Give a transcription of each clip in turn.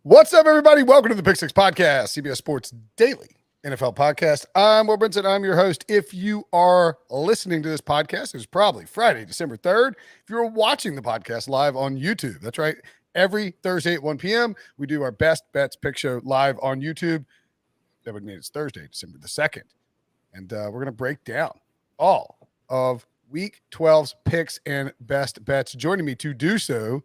What's up, everybody? Welcome to the Pick Six Podcast, CBS Sports Daily NFL Podcast. I'm Brinson. I'm your host. If you are listening to this podcast, it's probably Friday, December 3rd. If you're watching the podcast live on YouTube, that's right. Every Thursday at 1 p.m., we do our Best Bets Pick Show live on YouTube. That would mean it's Thursday, December the 2nd. And we're going to break down all of Week 12's picks and best bets. Joining me to do so,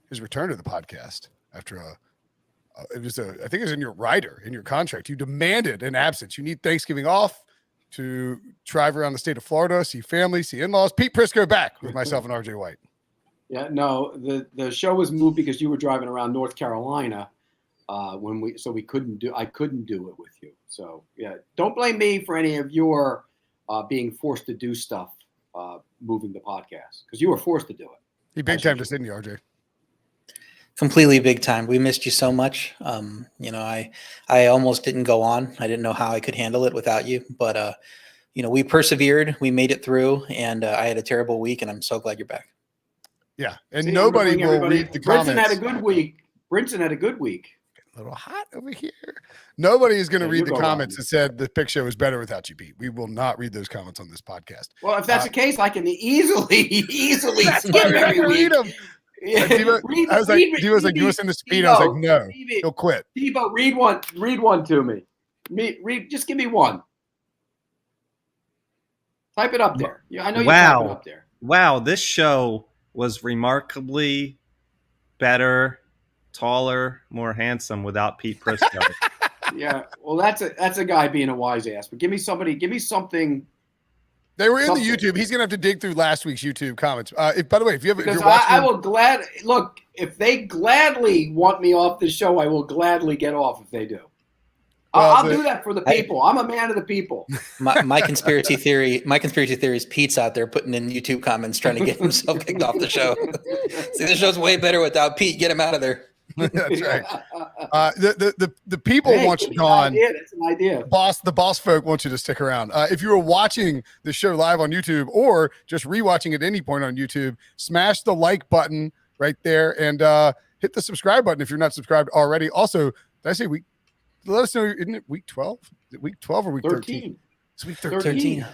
his return to the podcast after I think it was in your rider, in your contract. You demanded an absence. You need Thanksgiving off to drive around the state of Florida, see family, see in-laws. Pete Prisco back with myself and RJ White. Yeah, no, the show was moved because you were driving around North Carolina I couldn't do it with you. So yeah, don't blame me for any of your being forced to do stuff moving the podcast, because you were forced to do it. He big time to Sydney, RJ. Completely big time. We missed you so much. I almost didn't go on. I didn't know how I could handle it without you, but we persevered. We made it through, and I had a terrible week, and I'm so glad you're back. Yeah, and nobody will read the comments. Brinson had a good week. Brinson had a good week. A little hot over here. Nobody is going to read the comments that said the pick show is better without you, Pete. We will not read those comments on this podcast. Well, if that's the case, I can easily skip every week. Read them. Yeah. I was like, you listen to Speed. I was like, no, he'll quit. Tebow, read one to me. Just give me one. Type it up there. Yeah, I know you type it up there. Wow, this show was remarkably better, taller, more handsome without Pete Prisco. Yeah, well, that's a guy being a wise ass. But give me something. They were in the YouTube. He's gonna have to dig through last week's YouTube comments. By the way, if you're watching, I will look. If they gladly want me off the show, I will gladly get off if they do. I'll do that for the people. I'm a man of the people. My conspiracy theory is Pete's out there putting in YouTube comments trying to get himself kicked off the show. See, the show's way better without Pete. Get him out of there. That's right. The people want you gone. That's an idea. The boss folk want you to stick around. If you were watching the show live on YouTube or just rewatching at any point on YouTube, smash the like button right there and hit the subscribe button if you're not subscribed already. Also, did I say week? Let us know. Isn't it week 12? Is it week 12 or week 13? It's week 13.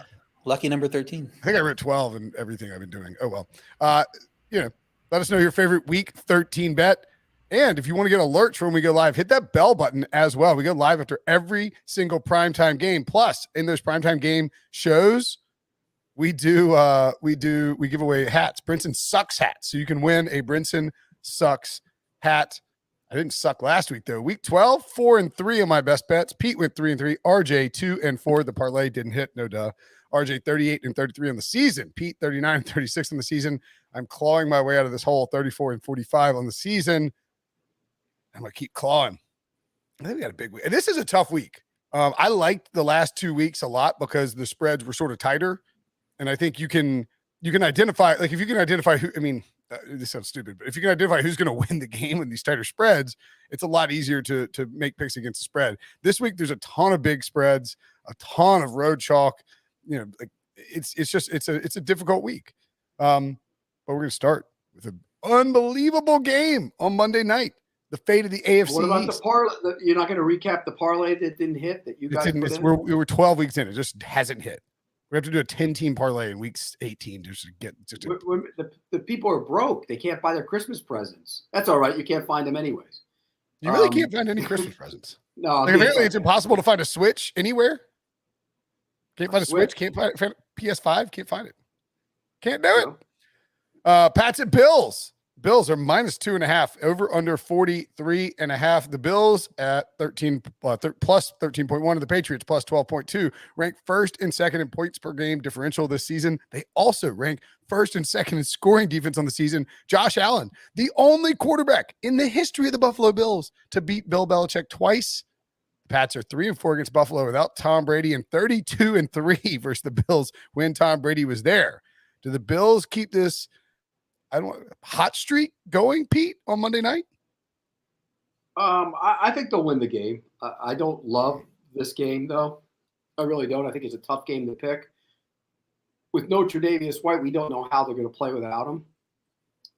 Lucky number 13. I think I read 12 and everything I've been doing. Oh well. Let us know your favorite week 13 bet. And if you want to get alerts for when we go live, hit that bell button as well. We go live after every single primetime game. Plus, in those primetime game shows, we give away hats, Brinson Sucks hats. So you can win a Brinson Sucks hat. I didn't suck last week though. Week 12, 4-3 on my best bets. Pete went 3-3. RJ 2-4. The parlay didn't hit. No duh. RJ 38-33 on the season. Pete 39-36 on the season. I'm clawing my way out of this hole. 34-45 on the season. I'm going to keep clawing. I think we got a big week. And this is a tough week. I liked the last 2 weeks a lot because the spreads were sort of tighter. And I think you can identify, like if you can identify who, this sounds stupid, but if you can identify who's going to win the game in these tighter spreads, it's a lot easier to make picks against the spread. This week, there's a ton of big spreads, a ton of road chalk. It's a difficult week. But we're going to start with an unbelievable game on Monday night. The fate of the AFC. What about the parlay? You're not going to recap the parlay that didn't hit that you guys put in? We were 12 weeks in. It just hasn't hit. We have to do a 10-team parlay in weeks 18 just to get. The people are broke. They can't buy their Christmas presents. That's all right. You can't find them anyways. You really can't find any Christmas presents. No. Apparently, it's impossible to find a Switch anywhere. Can't find a Switch. Can't find PS5. Can't find it. Can't do it. Pats and Bills. Bills are -2.5, over under 43.5. The Bills at 13 plus 13.1, and the Patriots plus 12.2 rank first and second in points per game differential this season. They also rank first and second in scoring defense on the season. Josh Allen, the only quarterback in the history of the Buffalo Bills to beat Bill Belichick twice. The Pats are 3-4 against Buffalo without Tom Brady and 32-3 versus the Bills when Tom Brady was there. Do the Bills keep this hot streak going, Pete, on Monday night? I think they'll win the game. I don't love this game, though. I really don't. I think it's a tough game to pick. With no Tre'Davious White, we don't know how they're going to play without him.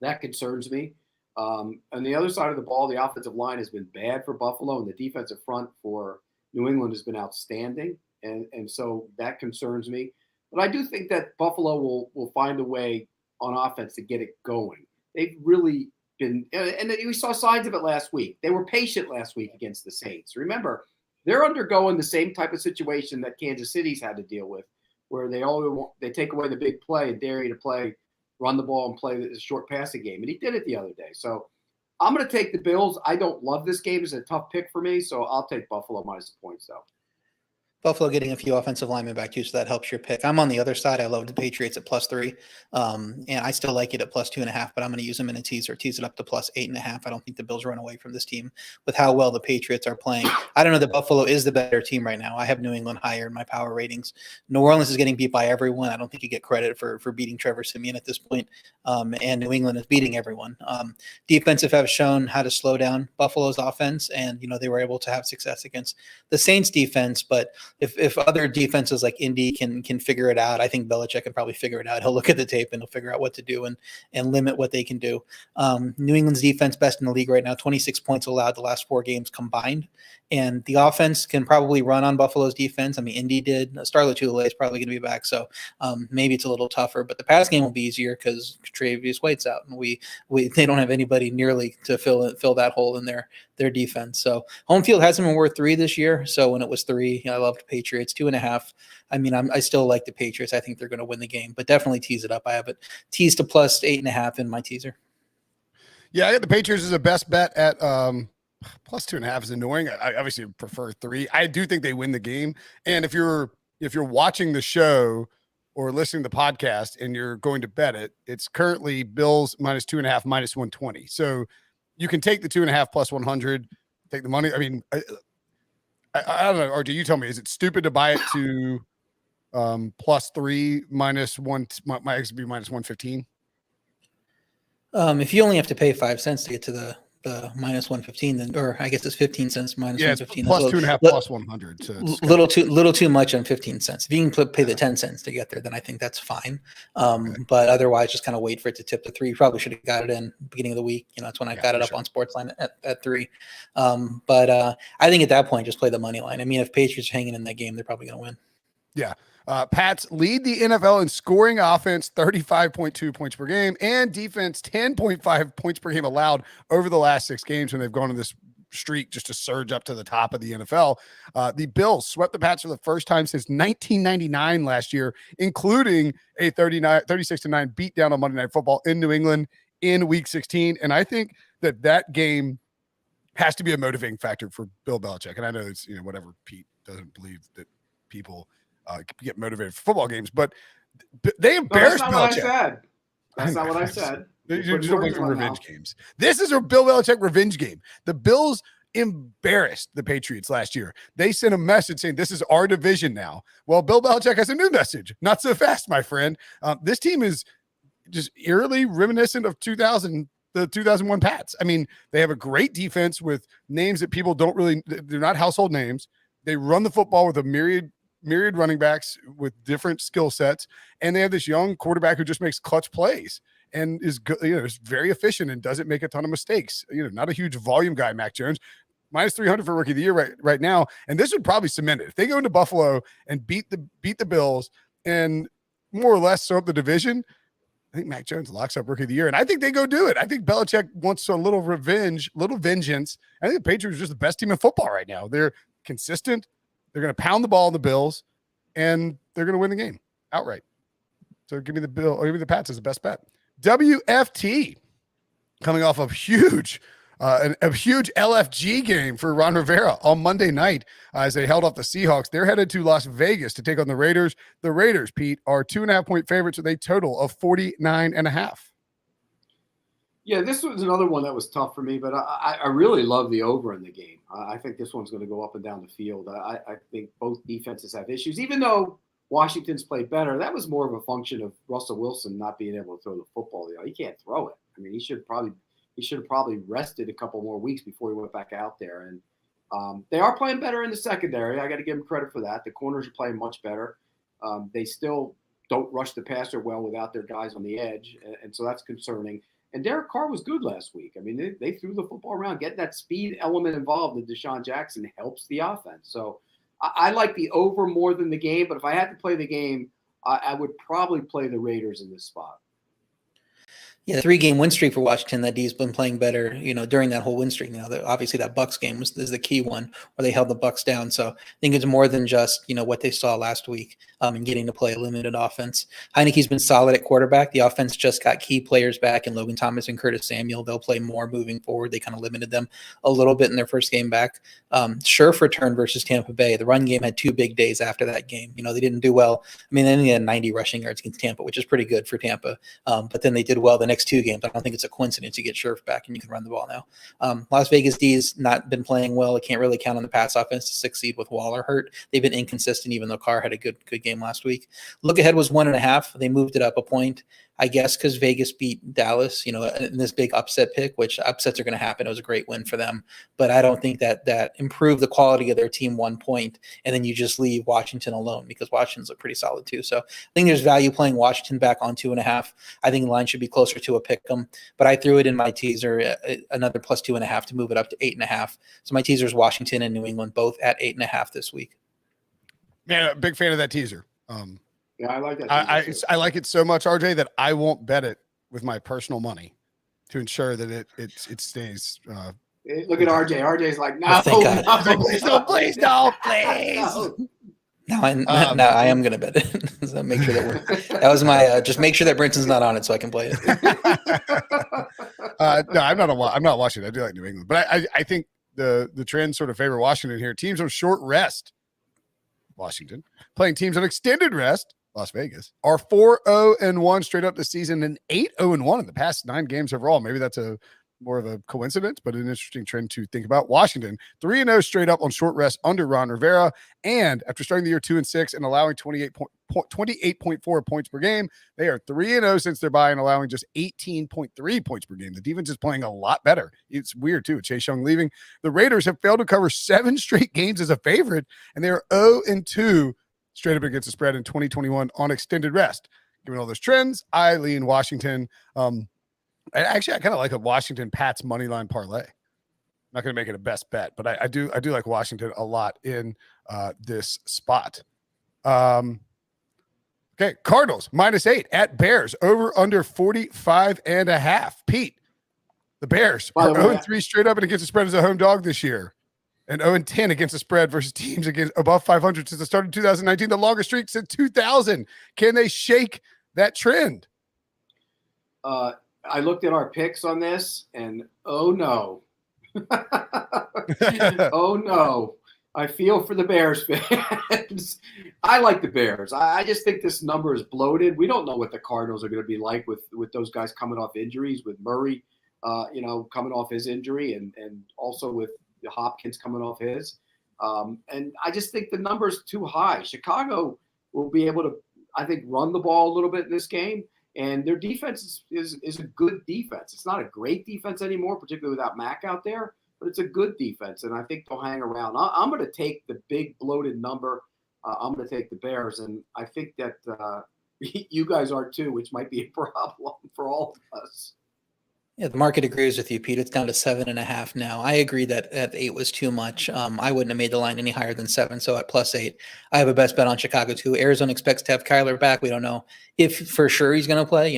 That concerns me. On the other side of the ball, the offensive line has been bad for Buffalo, and the defensive front for New England has been outstanding. And so that concerns me. But I do think that Buffalo will find a way on offense to get it going. They've really been – and we saw signs of it last week. They were patient last week against the Saints. Remember, they're undergoing the same type of situation that Kansas City's had to deal with, where they take away the big play and dare you to play, run the ball and play the short passing game. And he did it the other day. So I'm going to take the Bills. I don't love this game. It's a tough pick for me, so I'll take Buffalo minus the points, though. Buffalo getting a few offensive linemen back too, so that helps your pick. I'm on the other side. I love the Patriots at +3, and I still like it at +2.5. But I'm going to use them in a tease it up to +8.5. I don't think the Bills run away from this team with how well the Patriots are playing. I don't know that Buffalo is the better team right now. I have New England higher in my power ratings. New Orleans is getting beat by everyone. I don't think you get credit for beating Trevor Siemian at this point. And New England is beating everyone. Defensive have shown how to slow down Buffalo's offense, and they were able to have success against the Saints defense, but if other defenses like Indy can figure it out, I think Belichick can probably figure it out. He'll look at the tape and he'll figure out what to do and limit what they can do. New England's defense best in the league right now, 26 points allowed the last 4 games combined. And the offense can probably run on Buffalo's defense. I mean, Indy did. Starla Tulare is probably going to be back, so maybe it's a little tougher. But the pass game will be easier because Travius White's out, and they don't have anybody nearly to fill that hole in their defense. So home field hasn't been worth 3 this year. So when it was 3, I loved Patriots 2.5. I mean, I still like the Patriots. I think they're going to win the game, but definitely tease it up. I have it teased to +8.5 in my teaser. Yeah, I got the Patriots as a best bet at +2.5 is annoying. I obviously prefer 3. I do think they win the game. And if you're watching the show or listening to the podcast and you're going to bet it, it's currently Bills -2.5 -120. So you can take the 2.5 +100, take the money. I mean, I don't know. Or do you tell me, is it stupid to buy it to +3 -1? My X would be -115. If you only have to pay 5 cents to get to the -115, then, or I guess it's 15 cents -115. +2.5 +100. So it's little too much on 15 cents. If you can pay the 10 cents to get there, then I think that's fine. But otherwise, just kind of wait for it to tip to 3. You probably should have got it in the beginning of the week. That's when I got it up on Sportsline at 3. But I think at that point, just play the money line. I mean, if Patriots are hanging in that game, they're probably going to win. Yeah. Pats lead the NFL in scoring offense, 35.2 points per game, and defense, 10.5 points per game allowed over the last 6 games when they've gone on this streak just to surge up to the top of the NFL. The Bills swept the Pats for the first time since 1999 last year, including a 36-9 beatdown on Monday Night Football in New England in Week 16. And I think that game has to be a motivating factor for Bill Belichick. And I know it's, whatever, Pete doesn't believe that people get motivated for football games, but they embarrassed Belichick. That's not what I said. They just don't make revenge games. This is a Bill Belichick revenge game. The Bills embarrassed the Patriots last year. They sent a message saying, this is our division now. Well, Bill Belichick has a new message. Not so fast, my friend. This team is just eerily reminiscent of the 2001 Pats. I mean, they have a great defense with names that people they're not household names. They run the football with a myriad running backs with different skill sets, and they have this young quarterback who just makes clutch plays and is good, is very efficient and doesn't make a ton of mistakes. Not a huge volume guy, Mac Jones, -300 for rookie of the year right now, and this would probably cement it if they go into Buffalo and beat the Bills and more or less sew up the division. I think Mac Jones locks up rookie of the year, and I think they go do it. I think Belichick wants a little revenge, little vengeance. I think the Patriots are just the best team in football right now. They're consistent. They're going to pound the ball on the Bills, and they're going to win the game outright. So give me the Pats as the best bet. WFT coming off of a huge LFG game for Ron Rivera on Monday night as they held off the Seahawks. They're headed to Las Vegas to take on the Raiders. The Raiders, Pete, are 2.5-point favorites with a total of 49.5. Yeah, this was another one that was tough for me, but I really love the over in the game. I think this one's going to go up and down the field. I think both defenses have issues. Even though Washington's played better, that was more of a function of Russell Wilson not being able to throw the football. He can't throw it. I mean, he should have probably rested a couple more weeks before he went back out there. And they are playing better in the secondary. I got to give them credit for that. The corners are playing much better. They still don't rush the passer well without their guys on the edge, and so that's concerning. And Derek Carr was good last week. I mean, they threw the football around. Getting that speed element involved in Deshaun Jackson helps the offense. So I like the over more than the game. But if I had to play the game, I would probably play the Raiders in this spot. Yeah, 3-game win streak for Washington that D's been playing better, during that whole win streak. Obviously that Bucs game is the key one where they held the Bucs down. So I think it's more than just, what they saw last week and getting to play a limited offense. Heineke's been solid at quarterback. The offense just got key players back in Logan Thomas and Curtis Samuel. They'll play more moving forward. They kind of limited them a little bit in their first game back. Scherf returned versus Tampa Bay. The run game had 2 big days after that game. They didn't do well. I mean, they only had 90 rushing yards against Tampa, which is pretty good for Tampa. But then they did well the next 2 games. I don't think it's a coincidence you get Scherf back and you can run the ball now. Las Vegas D's not been playing well. I can't really count on the pass offense to succeed with Waller hurt. They've been inconsistent, even though Carr had a good game last week. Look ahead was 1.5. They moved it up a point, I guess, because Vegas beat Dallas, in this big upset pick, which upsets are going to happen. It was a great win for them. But I don't think that improved the quality of their team 1 point, and then you just leave Washington alone because Washington's look pretty solid too. So I think there's value playing Washington back on 2.5. I think the line should be closer to a pick 'em, but I threw it in my teaser, another plus 2.5 to move it up to 8.5. So my teaser is Washington and New England, both at 8.5 this week. Man, a big fan of that teaser. Yeah, I like that. I like it so much, RJ, that I won't bet it with my personal money to ensure that it stays. Look at RJ. RJ's like, no, thank God. Please, no, please. Now I am going to bet it. So make sure that was my just make sure that Brinson's not on it so I can play it. No, I'm not watching it. I do like New England, but I think the trend sort of favor Washington here. Teams on short rest, Washington, playing teams on extended rest, Las Vegas, are 4-0-1 straight up this season and 8-0-1 in the past 9 games overall. Maybe that's more of a coincidence, but an interesting trend to think about. Washington 3-0 straight up on short rest under Ron Rivera, and after starting the year 2-6 and allowing 28.4 points per game, they are 3-0 since their bye and allowing just 18.3 points per game. The defense is playing a lot better. It's weird too. Chase Young leaving. The Raiders have failed to cover 7 straight games as a favorite, and they are 0-2 straight up against the spread in 2021 on extended rest. Given all those trends, I lean Washington. I kind of like a Washington Pats money line parlay. I'm not going to make it a best bet, but I do like Washington a lot in this spot. Okay, Cardinals -8 at Bears, over under 45.5. Pete, the Bears are 0-3 straight up and against the spread as a home dog this year, and 0-10 against the spread versus teams against above 500 since the start of 2019, the longest streak since 2000. Can they shake that trend? I looked at our picks on this, and oh no. Oh no. I feel for the Bears fans. I like the Bears. I just think this number is bloated. We don't know what the Cardinals are going to be like with those guys coming off injuries, with Murray, coming off his injury, and also with Hopkins coming off his. And I just think the number is too high. Chicago will be able to, I think, run the ball a little bit in this game. And their defense is a good defense. It's not a great defense anymore, particularly without Mack out there, but it's a good defense, and I think they'll hang around. I'm going to take the big bloated number. I'm going to take the Bears, and I think that you guys are too, which might be a problem for all of us. Yeah, the market agrees with you, Pete. It's down to 7.5 now. I agree that at 8 was too much. I wouldn't have made the line any higher than 7. So at +8, I have a best bet on Chicago too. Arizona expects to have Kyler back. We don't know if for sure he's going to play.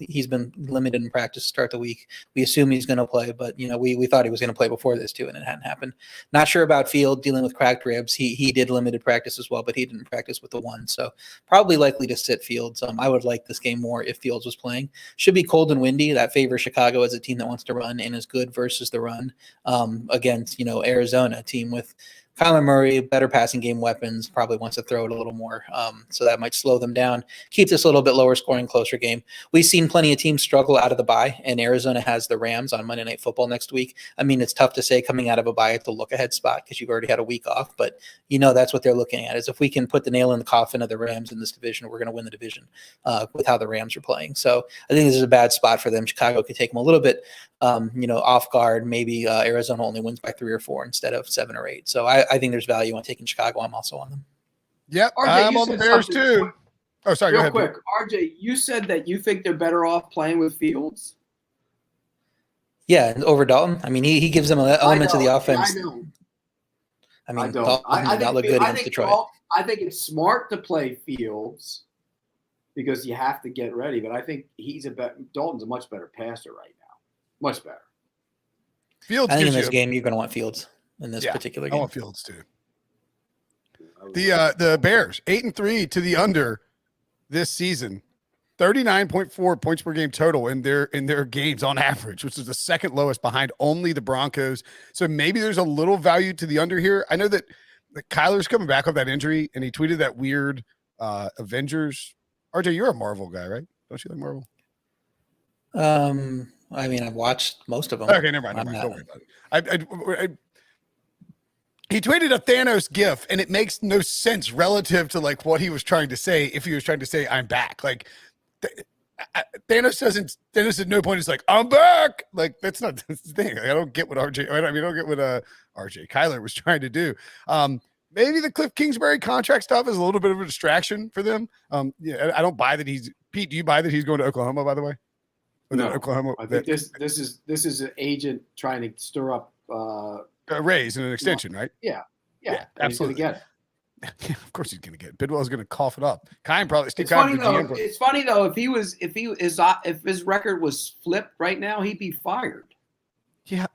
He's been limited in practice to start the week. We assume he's going to play, but we thought he was going to play before this too, and it hadn't happened. Not sure about Field dealing with cracked ribs. He did limited practice as well, but he didn't practice with the one. So probably likely to sit Fields. I would like this game more if Fields was playing. Should be cold and windy. That favors Chicago as a team that wants to run and is good versus the run against, Arizona, a team with Kyler Murray, better passing game weapons, probably wants to throw it a little more. So that might slow them down, keep this a little bit lower scoring, closer game. We've seen plenty of teams struggle out of the bye, and Arizona has the Rams on Monday Night Football next week. I mean, it's tough to say coming out of a bye at the look-ahead spot because you've already had a week off, but that's what they're looking at, is if we can put the nail in the coffin of the Rams in this division, we're going to win the division with how the Rams are playing. So I think this is a bad spot for them. Chicago could take them a little bit off guard. Maybe Arizona only wins by 3 or 4 instead of 7 or 8. So I think there's value on taking Chicago. I'm also on them. Yep, RJ, I'm on the Bears too. Oh, sorry. Real go ahead. Quick, RJ, you said that you think they're better off playing with Fields. Yeah, and over Dalton. I mean, he gives them elements of the offense. I don't. I mean, I don't. Dalton did not look good against Detroit. I think it's smart to play Fields because you have to get ready. But I think Dalton's a much better passer right now. Much better. Fields. I think in this game you're going to want Fields in this particular game. I want Fields too. The Bears 8-3 to the under this season, 39.4 points per game total in their games on average, which is the second lowest behind only the Broncos. So maybe there's a little value to the under here. I know that Kyler's coming back off that injury, and he tweeted that weird Avengers. RJ, you're a Marvel guy, right? Don't you like Marvel? I mean, I've watched most of them. Okay, never mind. Don't worry about it. He tweeted a Thanos gif, and it makes no sense relative to like what he was trying to say. If he was trying to say, "I'm back," like Thanos at no point is like, "I'm back." Like that's not the thing. I don't get what I don't get what RJ Kyler was trying to do. Maybe the Cliff Kingsbury contract stuff is a little bit of a distraction for them. Yeah, I don't buy that he's Pete. Do you buy that he's going to Oklahoma? By the way, no, Oklahoma. I think this is an agent trying to stir up a raise and an extension, right? Yeah, absolutely. He's gonna get it. Yeah, of course he's going to get it. Bidwell's going to cough it up. It's funny though. If his record was flipped right now, he'd be fired. Yeah,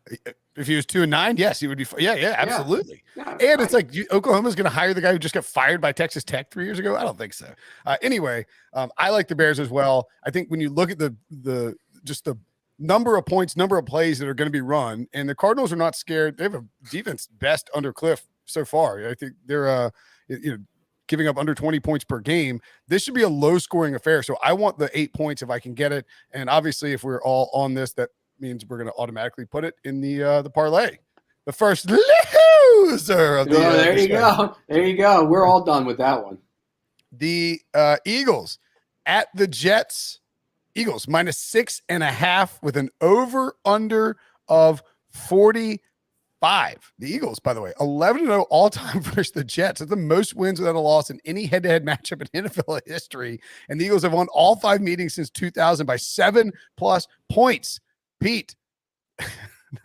if he was 2-9, yes, he would be. Yeah, absolutely. Yeah, and it's like Oklahoma's going to hire the guy who just got fired by Texas Tech 3 years ago. I don't think so. Anyway, I like the Bears as well. I think when you look at the number of points, number of plays that are going to be run, and the Cardinals are not scared. They have a defense best under Cliff so far. I think they're giving up under 20 points per game. This should be a low scoring affair. So I want the 8 points if I can get it. And obviously, if we're all on this, that means we're going to automatically put it in the parlay. The first loser of the there you go. There you go. We're all done with that one. The Eagles at the Jets. Eagles minus 6.5 with an over-under of 45. The Eagles, by the way, 11-0 all-time versus the Jets. That's the most wins without a loss in any head-to-head matchup in NFL history. And the Eagles have won all 5 meetings since 2000 by 7+ points. Pete,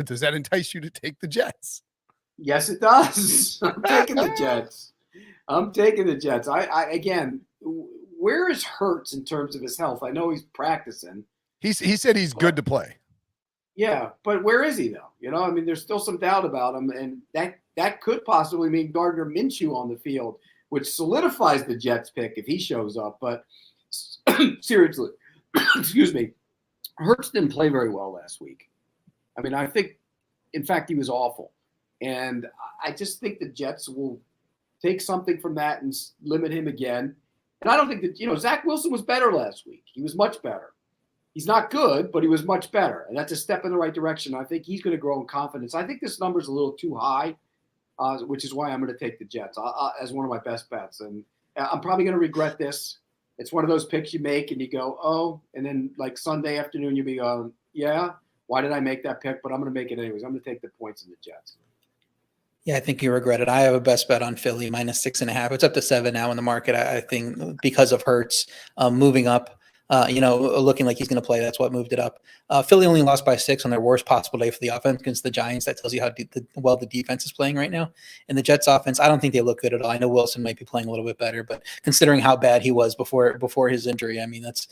does that entice you to take the Jets? Yes, it does. I'm taking the Jets. I again, where is Hurts in terms of his health? I know he's practicing. He said he's good to play. Yeah, but where is he though? I mean, there's still some doubt about him, and that could possibly mean Gardner Minshew on the field, which solidifies the Jets pick if he shows up. But seriously, excuse me, Hurts didn't play very well last week. I mean, I think, in fact, he was awful, and I just think the Jets will take something from that and limit him again. And I don't think that, Zach Wilson was better last week. He was much better. He's not good, but he was much better. And that's a step in the right direction. I think he's going to grow in confidence. I think this number is a little too high, which is why I'm going to take the Jets as one of my best bets. And I'm probably going to regret this. It's one of those picks you make and you go, oh, and then like Sunday afternoon, you'll be going, yeah, why did I make that pick? But I'm going to make it anyways. I'm going to take the points in the Jets. Yeah, I think you regret it. I have a best bet on Philly minus 6.5. It's up to 7 now in the market. I think because of Hurts moving up, looking like he's going to play. That's what moved it up. Philly only lost by 6 on their worst possible day for the offense against the Giants. That tells you how well the defense is playing right now. And the Jets offense, I don't think they look good at all. I know Wilson might be playing a little bit better, but considering how bad he was before his injury, I mean, that's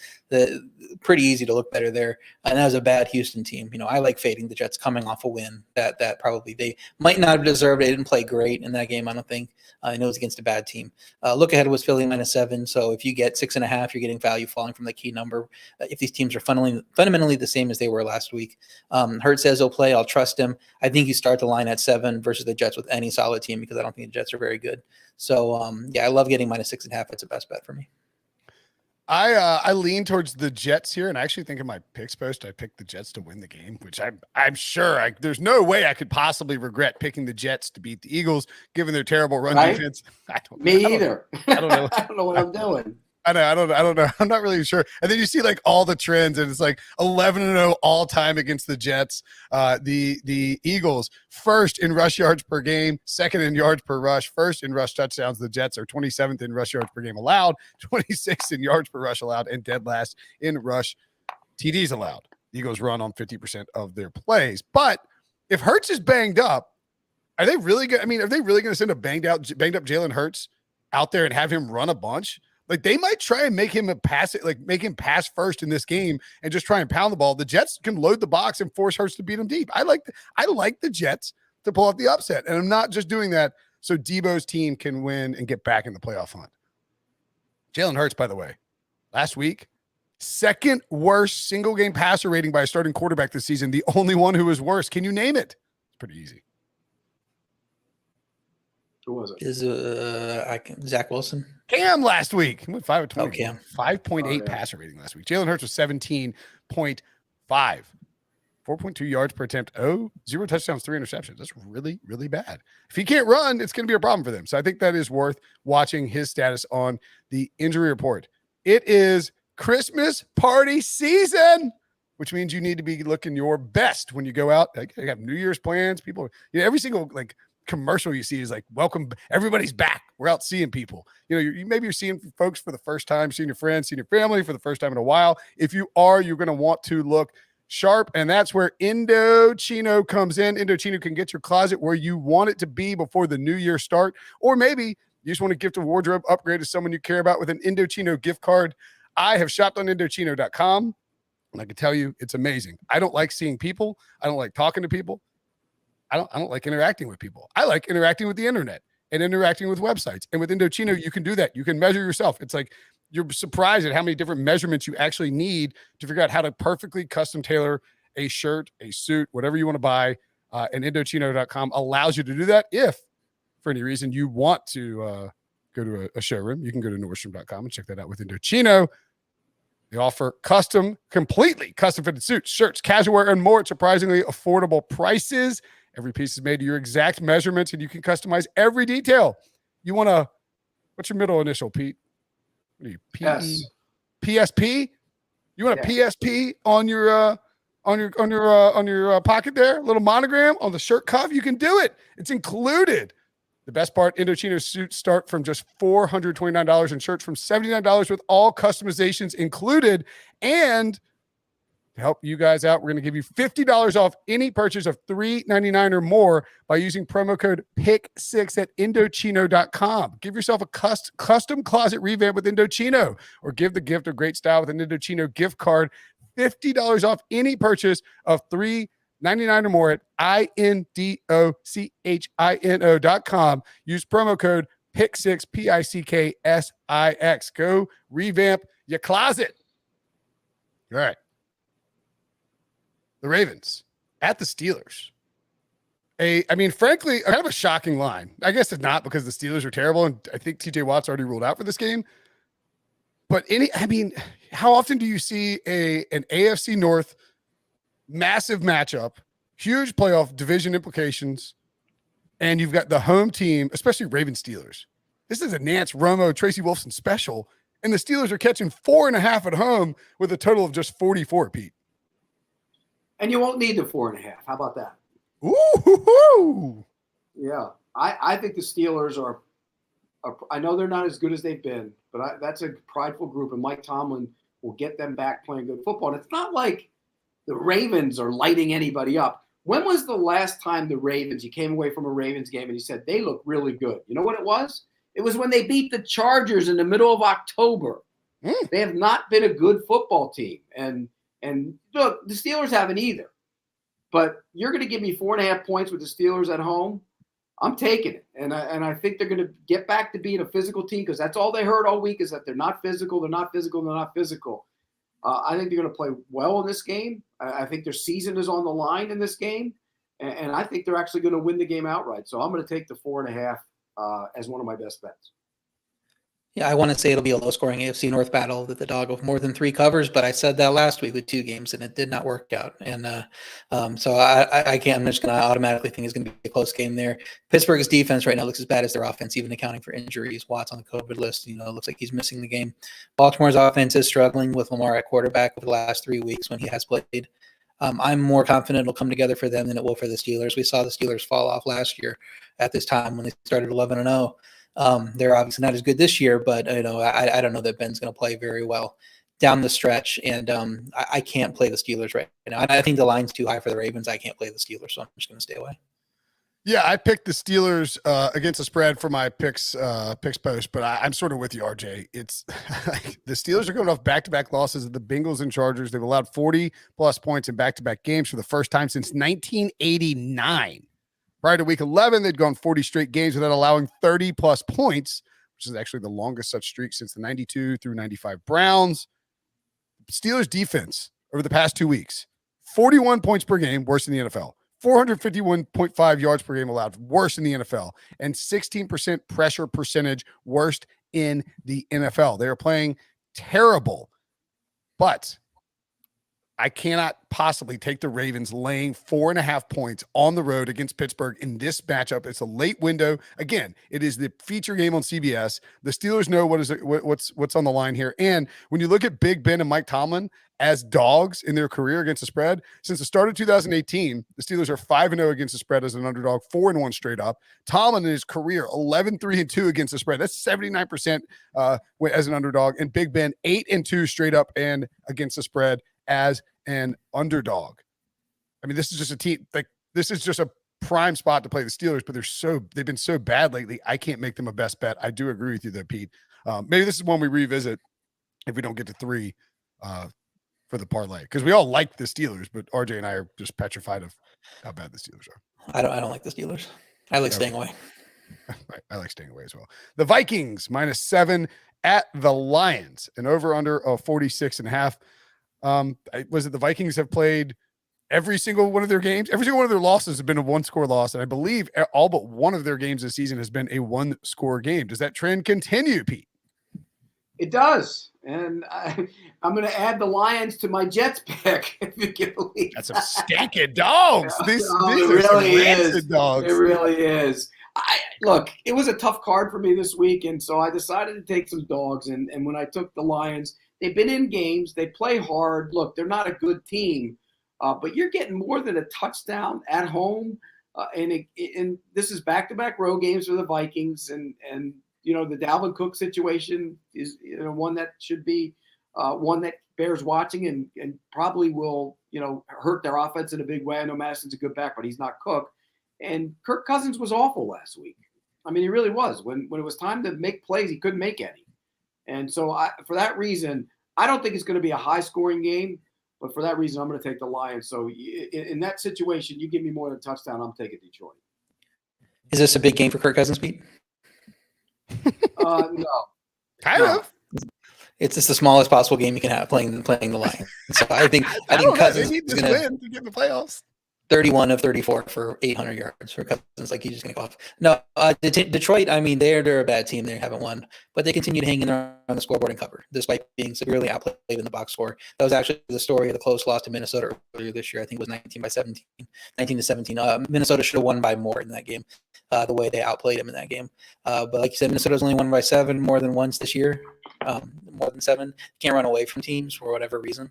pretty easy to look better there. And that was a bad Houston team. I like fading the Jets coming off a win that probably they might not have deserved. They didn't play great in that game, I don't think. I know it was against a bad team. Look ahead was Philly minus 7. So if you get 6.5, you're getting value falling from the key number. If these teams are fundamentally the same as they were last week. Hurts says he'll play. I'll trust him. I think you start the line at 7 versus the Jets with any solid team because I don't think the Jets are very good. So, I love getting minus 6.5. It's a best bet for me. I lean towards the Jets here, and I actually think in my picks post I picked the Jets to win the game, which I'm sure there's no way I could possibly regret picking the Jets to beat the Eagles given their terrible run defense. I don't know. I don't know. I don't know what I'm doing. I don't know. I'm not really sure. And then you see like all the trends, and it's like 11-0 all time against the Jets. The Eagles first in rush yards per game, second in yards per rush, first in rush touchdowns. The Jets are 27th in rush yards per game allowed, 26th in yards per rush allowed, and dead last in rush TDs allowed. The Eagles run on 50% of their plays. But if Hurts is banged up, are they really going to send a banged up Jalen Hurts out there and have him run a bunch? Like, they might try and make him make him pass first in this game and just try and pound the ball. The Jets can load the box and force Hurts to beat him deep. I like the Jets to pull out the upset. And I'm not just doing that so Debo's team can win and get back in the playoff hunt. Jalen Hurts, by the way, last week, second worst single game passer rating by a starting quarterback this season. The only one who was worse. Can you name it? It's pretty easy. Who was it? Is Zach Wilson? Cam last week. He went 5 of 20. Oh, Cam. 5.8 passer rating last week. Jalen Hurts was 17.5. 4.2 yards per attempt. 0 touchdowns, 3 interceptions. That's really, really bad. If he can't run, it's going to be a problem for them. So I think that is worth watching his status on the injury report. It is Christmas party season, which means you need to be looking your best when you go out. Like, you have New Year's plans. People, every single commercial you see is like, welcome, everybody's back. We're out seeing people. Maybe you're seeing folks for the first time, seeing your friends, seeing your family for the first time in a while. If you are, you're going to want to look sharp, and that's where Indochino comes in. Indochino can get your closet where you want it to be before the new year start, or maybe you just want to gift a wardrobe upgrade to someone you care about with an Indochino gift card. I have shopped on Indochino.com, and I can tell you it's amazing. I don't like seeing people. I don't like talking to people. I don't like interacting with people. I like interacting with the internet and interacting with websites. And with Indochino, you can do that. You can measure yourself. It's like you're surprised at how many different measurements you actually need to figure out how to perfectly custom tailor a shirt, a suit, whatever you want to buy. And Indochino.com allows you to do that. If for any reason you want to go to a showroom, you can go to Nordstrom.com and check that out with Indochino. They offer completely custom fitted suits, shirts, casual wear, and more at surprisingly affordable prices. Every piece is made to your exact measurements, and you can customize every detail. You want to, what's your middle initial, Pete? What are you, Yes. PSP? You want a PSP on your pocket there? A little monogram on the shirt cuff? You can do it. It's included. The best part, Indochino suits start from just $429 and shirts from $79 with all customizations included. And to help you guys out, we're going to give you $50 off any purchase of $3.99 or more by using promo code PICK6 at Indochino.com. Give yourself a custom closet revamp with Indochino, or give the gift of great style with an Indochino gift card. $50 off any purchase of $3.99 or more at Indochino.com. Use promo code PICK6, PICKSIX. Go revamp your closet. All right. The Ravens at the Steelers. Frankly, kind of a shocking line. I guess it's not, because the Steelers are terrible, and I think TJ Watt's already ruled out for this game. But how often do you see an AFC North massive matchup, huge playoff division implications, and you've got the home team, especially Ravens Steelers? This is a Nance Romo, Tracy Wolfson special, and the Steelers are catching 4.5 at home with a total of just 44, Pete. And you won't need the 4.5. How about that? Ooh. Yeah. I think the Steelers are I know they're not as good as they've been, but that's a prideful group, and Mike Tomlin will get them back playing good football. And it's not like the Ravens are lighting anybody up. When was the last time you came away from a Ravens game and you said they look really good? You know what it was? It was when they beat the Chargers in the middle of October. They have not been a good football team. And look, the Steelers haven't either. But you're going to give me 4.5 points with the Steelers at home? I'm taking it. And I think they're going to get back to being a physical team, because that's all they heard all week, is that they're not physical, they're not physical, they're not physical. I think they're going to play well in this game. I think their season is on the line in this game. And I think they're actually going to win the game outright. So I'm going to take the 4.5 as one of my best bets. Yeah, I want to say it'll be a low-scoring AFC North battle that the dog of more than 3 covers, but I said that last week with 2 games, and it did not work out. And so I can't. I'm just going to automatically think it's going to be a close game there. Pittsburgh's defense right now looks as bad as their offense, even accounting for injuries. Watt's on the COVID list. It looks like he's missing the game. Baltimore's offense is struggling with Lamar at quarterback over the last 3 weeks when he has played. I'm more confident it'll come together for them than it will for the Steelers. We saw the Steelers fall off last year at this time when they started 11-0. They're obviously not as good this year, but I don't know that Ben's going to play very well. down the stretch, and I can't play the Steelers right now. And I think the line's too high for the Ravens. I can't play the Steelers, so I'm just going to stay away. Yeah, I picked the Steelers against the spread for my picks post, but I'm sort of with you, RJ. It's like the Steelers are going off back-to-back losses of the Bengals and Chargers. They've allowed 40-plus points in back-to-back games for the first time since 1989. Prior to Week 11, they'd gone 40 straight games without allowing 30-plus points, which is actually the longest such streak since the 92 through 95 Browns. Steelers defense over the past 2 weeks, 41 points per game, worse than the NFL. 451.5 yards per game allowed, worst in the NFL, and 16% pressure percentage, worst in the NFL. They are playing terrible, but I cannot possibly take the Ravens laying 4.5 points on the road against Pittsburgh in this matchup. It's a late window. Again, it is the feature game on CBS. The Steelers know what's on the line here. And when you look at Big Ben and Mike Tomlin as dogs in their career against the spread, since the start of 2018, the Steelers are 5-0 against the spread as an underdog, 4-1 straight up. Tomlin in his career, 11-3-2 against the spread. That's 79% as an underdog. And Big Ben, 8-2 straight up and against the spread as an underdog. I mean, this is just a team, like, this is just a prime spot to play the Steelers, but they've been so bad lately. I can't make them a best bet. I do agree with you though, Pete. Maybe this is one we revisit if we don't get to 3 for the parlay, because we all like the Steelers, but RJ and I are just petrified of how bad the Steelers are. I don't like the Steelers. I like staying away. I like staying away as well. The Vikings -7 at the Lions, an over under of 46.5. Was it the Vikings have played every single one of their games? Every single one of their losses have been a 1-score loss. And I believe all but one of their games this season has been a 1-score game. Does that trend continue, Pete? It does. And I'm going to add the Lions to my Jets pick, if you can believe That's some stinking dogs. These it are really some is. dogs. It really is. Look, it was a tough card for me this week, and so I decided to take some dogs. And when I took the Lions, they've been in games. They play hard. Look, they're not a good team, but you're getting more than a touchdown at home. And this is back-to-back road games for the Vikings. And the Dalvin Cook situation is one that should be one that bears watching and probably will hurt their offense in a big way. I know Madison's a good back, but he's not Cook. And Kirk Cousins was awful last week. I mean, he really was. When it was time to make plays, he couldn't make any. And so for that reason, I don't think it's going to be a high-scoring game, but for that reason, I'm going to take the Lions. So in that situation, you give me more than a touchdown, I'm taking Detroit. Is this a big game for Kirk Cousins, Pete? No. Kind of. It's just the smallest possible game you can have playing the Lions. So I think Cousins they need is this going win to get in the playoffs. 31 of 34 for 800 yards for Cousins. Like, he's just going to go off. No, Detroit, I mean, they're a bad team. They haven't won, but they continue to hang in there on the scoreboard and cover, despite being severely outplayed in the box score. That was actually the story of the close loss to Minnesota earlier this year. I think it was 19-17. Minnesota should have won by more in that game, the way they outplayed them in that game. But like you said, Minnesota's only won by 7 more than once this year. More than 7. Can't run away from teams for whatever reason.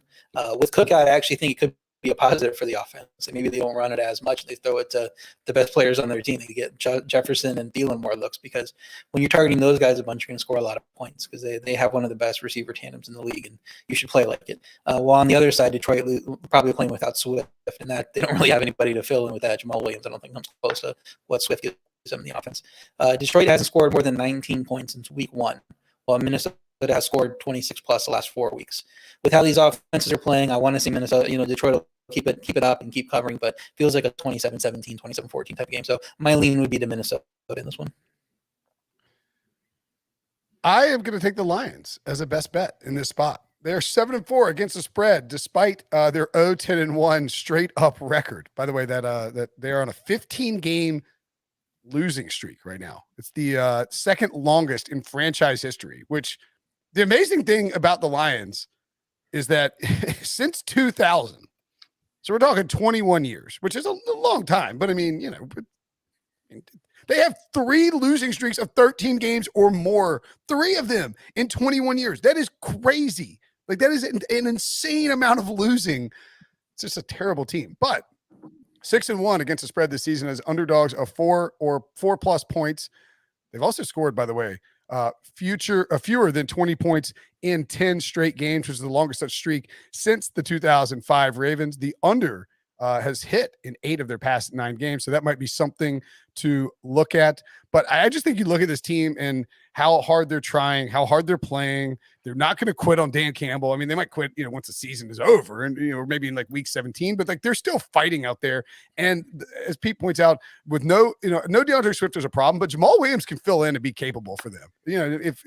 With Cook, I actually think it could be a positive for the offense. And maybe they don't run it as much. They throw it to the best players on their team. They get Jefferson and Thielen more looks, because when you're targeting those guys a bunch, you're going to score a lot of points, because they have one of the best receiver tandems in the league, and you should play like it. While on the other side, Detroit probably playing without Swift, and that they don't really have anybody to fill in with that. Jamal Williams, I don't think comes close to what Swift gives them in the offense. Detroit hasn't scored more than 19 points since week 1, while Minnesota has scored 26 plus the last 4 weeks. With how these offenses are playing, I want to see Minnesota, Detroit will keep it up and keep covering, but feels like a 27-17, 27-14 type of game. So my lean would be to Minnesota in this one. I am going to take the Lions as a best bet in this spot. They're 7-4 against the spread, despite their 0-10-1 straight up record. By the way, that they are on a 15-game losing streak right now. It's the second longest in franchise history, which the amazing thing about the Lions is that since 2000, so we're talking 21 years, which is a long time, but I mean, they have 3 losing streaks of 13 games or more, 3 of them in 21 years. That is crazy. Like, that is an insane amount of losing. It's just a terrible team, but 6-1 against the spread this season as underdogs of 4 or 4+ points. They've also scored, by the way, fewer than 20 points in 10 straight games, which is the longest such streak since the 2005 Ravens. The under has hit in 8 of their past 9 games. So that might be something to look at. But I just think you look at this team and how hard they're trying, how hard they're playing. They're not going to quit on Dan Campbell. I mean, they might quit, once the season is over and, maybe in like week 17, but like they're still fighting out there. And as Pete points out, with no DeAndre Swift is a problem, but Jamal Williams can fill in and be capable for them. If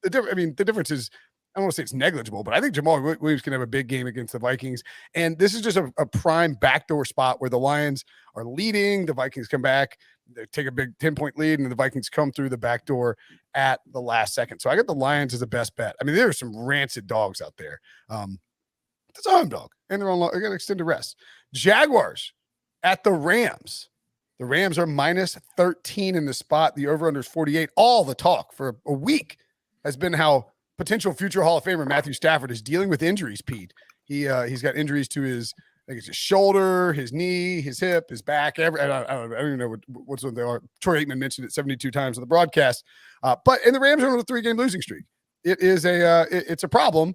the difference is, I don't want to say it's negligible, but I think Jamal Williams can have a big game against the Vikings. And this is just a prime backdoor spot where the Lions are leading. The Vikings come back, they take a big 10-point lead, and the Vikings come through the back door at the last second. So I got the Lions as the best bet. I mean, there are some rancid dogs out there. It's a home dog, and they're got extended rest. Jaguars at the Rams. The Rams are minus 13 in the spot. The over-under is 48. All the talk for a week has been how potential future Hall of Famer Matthew Stafford is dealing with injuries, Pete. He's got injuries to his shoulder, his knee, his hip, his back. I don't even know what's what they are. Troy Aikman mentioned it 72 times on the broadcast. And the Rams are on a 3-game losing streak. It's a problem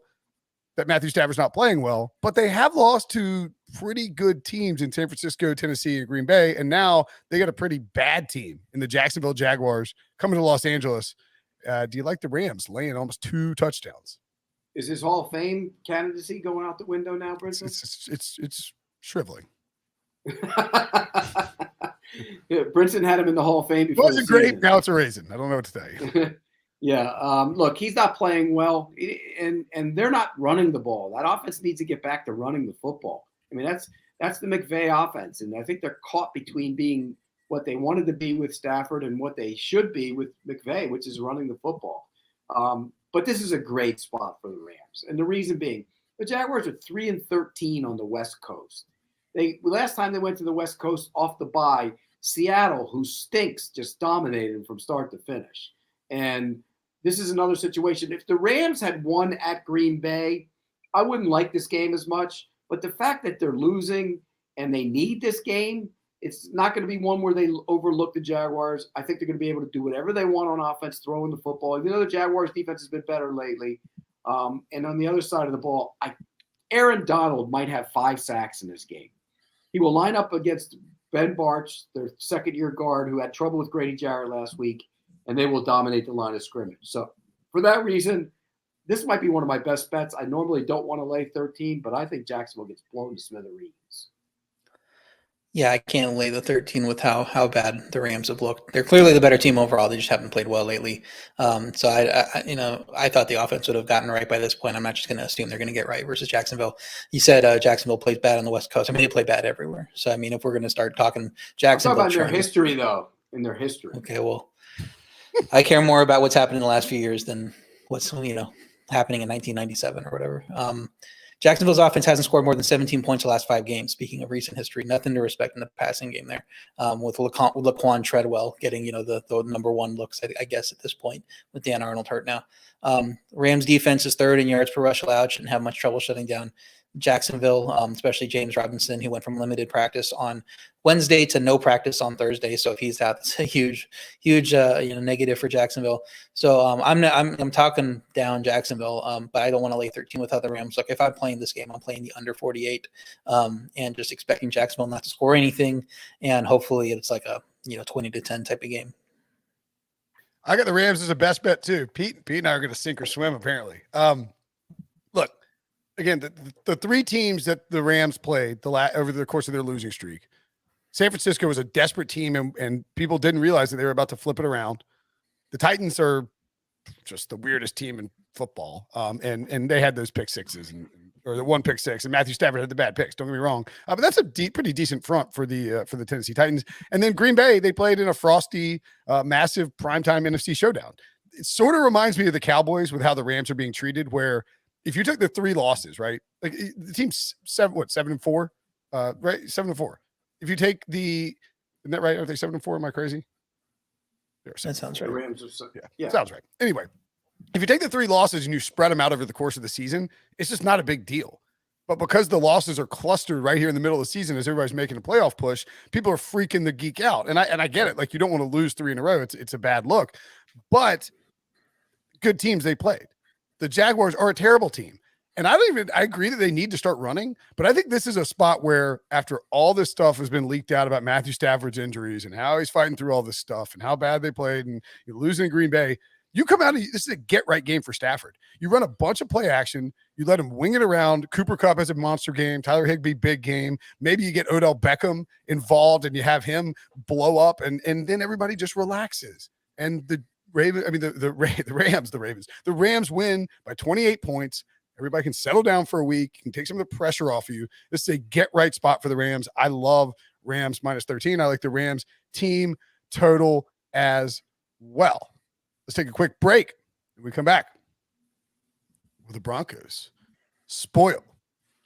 that Matthew Stafford's not playing well, but they have lost to pretty good teams in San Francisco, Tennessee, and Green Bay. And now they got a pretty bad team in the Jacksonville Jaguars coming to Los Angeles. Do you like the Rams laying almost 2 touchdowns? Is his Hall of Fame candidacy going out the window now, Brinson? It's shriveling. Brinson had him in the Hall of Fame before. It wasn't great. Now it's a raisin. I don't know what to tell you. Yeah. Look, he's not playing well, and they're not running the ball. That offense needs to get back to running the football. I mean, that's the McVay offense, and I think they're caught between being what they wanted to be with Stafford and what they should be with McVay, which is running the football. But this is a great spot for the Rams. And the reason being, the Jaguars are 3-13 on the West Coast. Last time they went to the West Coast off the bye, Seattle, who stinks, just dominated them from start to finish. And this is another situation. If the Rams had won at Green Bay, I wouldn't like this game as much. But the fact that they're losing and they need this game, it's not going to be one where they overlook the Jaguars. I think they're going to be able to do whatever they want on offense, throwing the football. The Jaguars' defense has been better lately. And on the other side of the ball, Aaron Donald might have 5 sacks in this game. He will line up against Ben Barch, their second-year guard, who had trouble with Grady Jarrett last week, and they will dominate the line of scrimmage. So for that reason, this might be one of my best bets. I normally don't want to lay 13, but I think Jacksonville gets blown to smithereens. Yeah, I can't lay the 13 with how bad the Rams have looked. They're clearly the better team overall. They just haven't played well lately. So I thought the offense would have gotten right by this point. I'm not just going to assume they're going to get right versus Jacksonville. You said Jacksonville plays bad on the West Coast. I mean, they play bad everywhere. So I mean, if we're going to start talking Jacksonville, I'm talking about their history, though. In their history. Okay, well, I care more about what's happened in the last few years than what's happening in 1997 or whatever. Jacksonville's offense hasn't scored more than 17 points the last 5 games. Speaking of recent history, nothing to respect in the passing game there. With Laquan Treadwell getting, the number 1 looks, I guess, at this point with Dan Arnold hurt now. Rams defense is 3rd in yards per rush allowed. Shouldn't have much trouble shutting down Jacksonville, especially James Robinson, who went from limited practice on Wednesday to no practice on Thursday. So if he's out, that's a huge negative for Jacksonville. So I'm talking down Jacksonville, but I don't want to lay 13 without the Rams. Look, if I'm playing this game, I'm playing the under 48, and just expecting Jacksonville not to score anything, and hopefully it's like a 20-10 type of game. I got the Rams as a best bet too. Pete and I are going to sink or swim apparently. Look. Again, the 3 teams that the Rams played over the course of their losing streak, San Francisco was a desperate team, and people didn't realize that they were about to flip it around. The Titans are just the weirdest team in football, and they had those pick sixes, or the 1 pick 6, and Matthew Stafford had the bad picks. Don't get me wrong, but that's a pretty decent front for the Tennessee Titans. And then Green Bay, they played in a frosty, massive primetime NFC showdown. It sort of reminds me of the Cowboys with how the Rams are being treated, where if you took the 3 losses, right? Like the team's 7-4, right? 7-4. If you take isn't that right? Are they 7-4? Am I crazy? That sounds right. The Rams are yeah. Sounds right. Anyway, if you take the 3 losses and you spread them out over the course of the season, it's just not a big deal. But because the losses are clustered right here in the middle of the season as everybody's making a playoff push, people are freaking the geek out. And I get it. Like, you don't want to lose 3 in a row. It's a bad look. But good teams they played. The Jaguars are a terrible team. And I agree that they need to start running, but I think this is a spot where after all this stuff has been leaked out about Matthew Stafford's injuries and how he's fighting through all this stuff and how bad they played and you're losing Green Bay, you come out and this is a get-right game for Stafford. You run a bunch of play action. You let him wing it around. Cooper Kupp has a monster game. Tyler Higbee, big game. Maybe you get Odell Beckham involved and you have him blow up and then everybody just relaxes. And the Rams win by 28 points. Everybody can settle down for a week, can take some of the pressure off of you. This is a get-right spot for the Rams. I love Rams minus 13. I like the Rams team total as well. Let's take a quick break. When we come back, will the Broncos spoil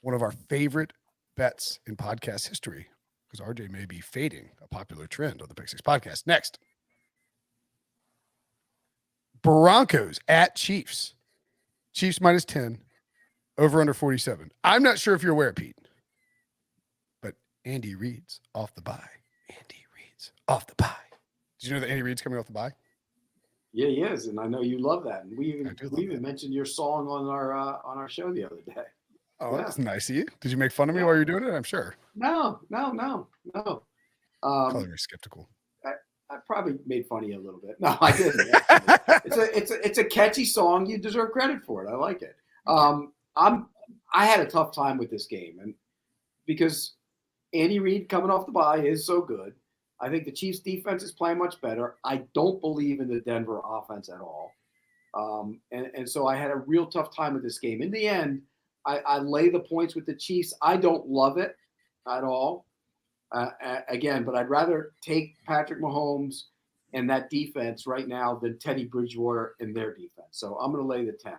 one of our favorite bets in podcast history? Because RJ may be fading a popular trend on the Pick Six podcast. Next, Broncos at Chiefs. Chiefs minus 10. Over under 47. I'm not sure if you're aware, Pete, but Andy Reid's off the bye. Andy Reid's off the bye. Did you know that Andy Reid's coming off the bye? Yeah, he is, and I know you love that. And we even mentioned your song on our show the other day. Oh, yeah. That's nice of you. Did you make fun of me while you're doing it? I'm sure. No. Color skeptical. I probably made fun of you a little bit. No, I didn't. It's a catchy song. You deserve credit for it. I like it. I had a tough time with this game, and because Andy Reid coming off the bye is so good. I think the Chiefs defense is playing much better. I don't believe in the Denver offense at all. And so I had a real tough time with this game. In the end, I lay the points with the Chiefs. I don't love it at all. Again, but I'd rather take Patrick Mahomes and that defense right now than Teddy Bridgewater and their defense. So I'm going to lay the 10.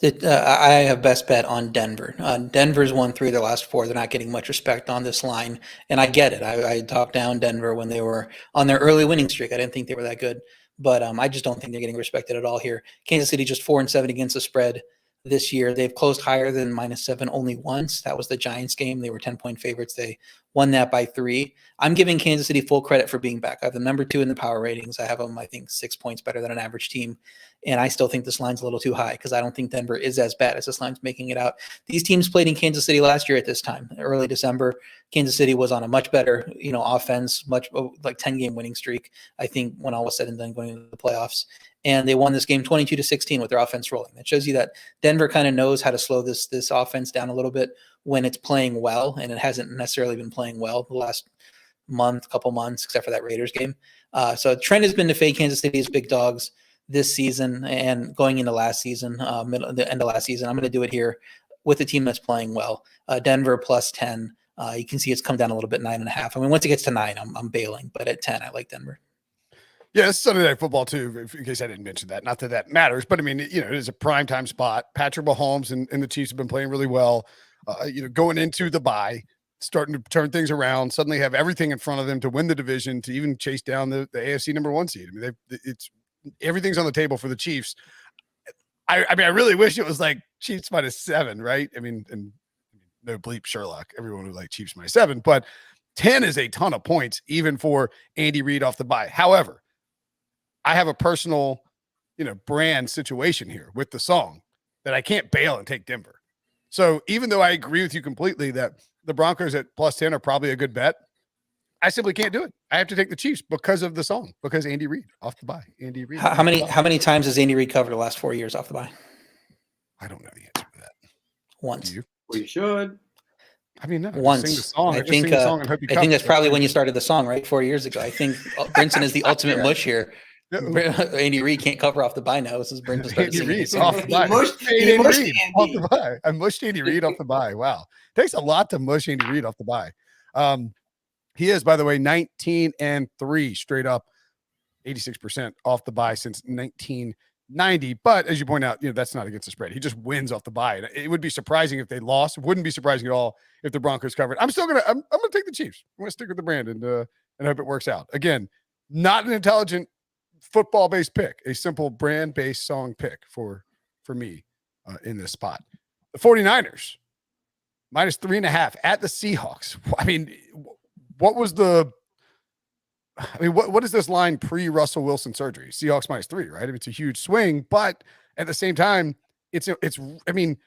I have best bet on Denver. Denver's won 3 of their last 4. They're not getting much respect on this line, and I get it. I talked down Denver when they were on their early winning streak. I didn't think they were that good, but I just don't think they're getting respected at all here. Kansas City just 4-7 against the spread this year. They've closed higher than -7 only once. That was the Giants game. They were 10-point favorites. They won that by 3. I'm giving Kansas City full credit for being back. I have them number 2 in the power ratings. I have them, I think, 6 points better than an average team. And I still think this line's a little too high because I don't think Denver is as bad as this line's making it out. These teams played in Kansas City last year at this time, early December. Kansas City was on a much better, offense, much like 10-game winning streak, I think, when all was said and done going into the playoffs. And they won this game 22-16 with their offense rolling. That shows you that Denver kind of knows how to slow this offense down a little bit when it's playing well, and it hasn't necessarily been playing well the last couple months, except for that Raiders game. So the trend has been to fade Kansas City's big dogs this season and going into last season, the end of last season. I'm going to do it here with a team that's playing well. Denver plus 10. You can see it's come down a little bit, 9.5. I mean, once it gets to 9, I'm bailing, but at 10, I like Denver. Yeah, it's Sunday Night Football too, in case I didn't mention that. Not that that matters, but I mean, it is a primetime spot. Patrick Mahomes and the Chiefs have been playing really well. Going into the bye, starting to turn things around, suddenly have everything in front of them to win the division, to even chase down the AFC number 1 seed. I mean, everything's on the table for the Chiefs. I really wish it was like Chiefs -7, right? I mean, and no bleep Sherlock. Everyone would like Chiefs -7, but 10 is a ton of points, even for Andy Reid off the bye. However, I have a personal, brand situation here with the song that I can't bail and take Denver. So even though I agree with you completely that the Broncos at +10 are probably a good bet, I simply can't do it. I have to take the Chiefs because of the song, because Andy Reid off the bye. Andy Reid. How many times has Andy Reid covered the last 4 years off the bye? I don't know the answer to that. Once. Do you? Well, you should. I mean, no. Once. Sing the song. I think that's probably when you started the song, right? 4 years ago. I think Brinson is the ultimate mush here. Andy Reid can't cover off the bye now. This is Brinson started Andy singing. Reid off the bye. Off the bye. I mushed Andy Reid off the bye. Wow. Takes a lot to mush Andy Reid off the bye. He is, by the way, 19-3 straight up, 86% off the bye since 1990. But as you point out, that's not against the spread. He just wins off the bye. It would be surprising if they lost. It wouldn't be surprising at all if the Broncos covered. I'm gonna take the Chiefs. I'm gonna stick with the brand and hope it works out. Again, not an intelligent football-based pick, a simple brand-based song pick for me in this spot. The 49ers -3.5 at the Seahawks. I mean, what was the I mean, what is this line pre-Russell Wilson surgery? Seahawks -3, right? I mean, it's a huge swing, but at the same time, I mean,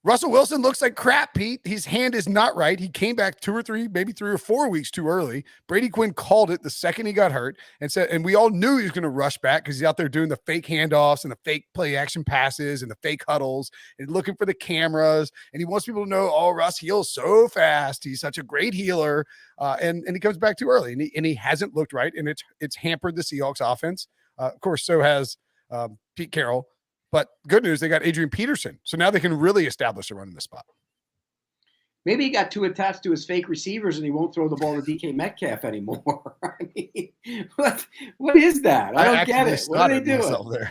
Russell Wilson looks like crap, Pete. His hand is not right. He came back 2 or 3, maybe 3 or 4 weeks too early. Brady Quinn called it the second he got hurt and we all knew he was going to rush back because he's out there doing the fake handoffs and the fake play action passes and the fake huddles and looking for the cameras. And he wants people to know, oh, Russ heals so fast. He's such a great healer. And he comes back too early and he hasn't looked right. And it's hampered the Seahawks offense. Of course, so has Pete Carroll. But good news, they got Adrian Peterson. So now they can really establish a run in the spot. Maybe he got too attached to his fake receivers and he won't throw the ball to DK Metcalf anymore. I mean, what is that? I don't get it. What are they doing?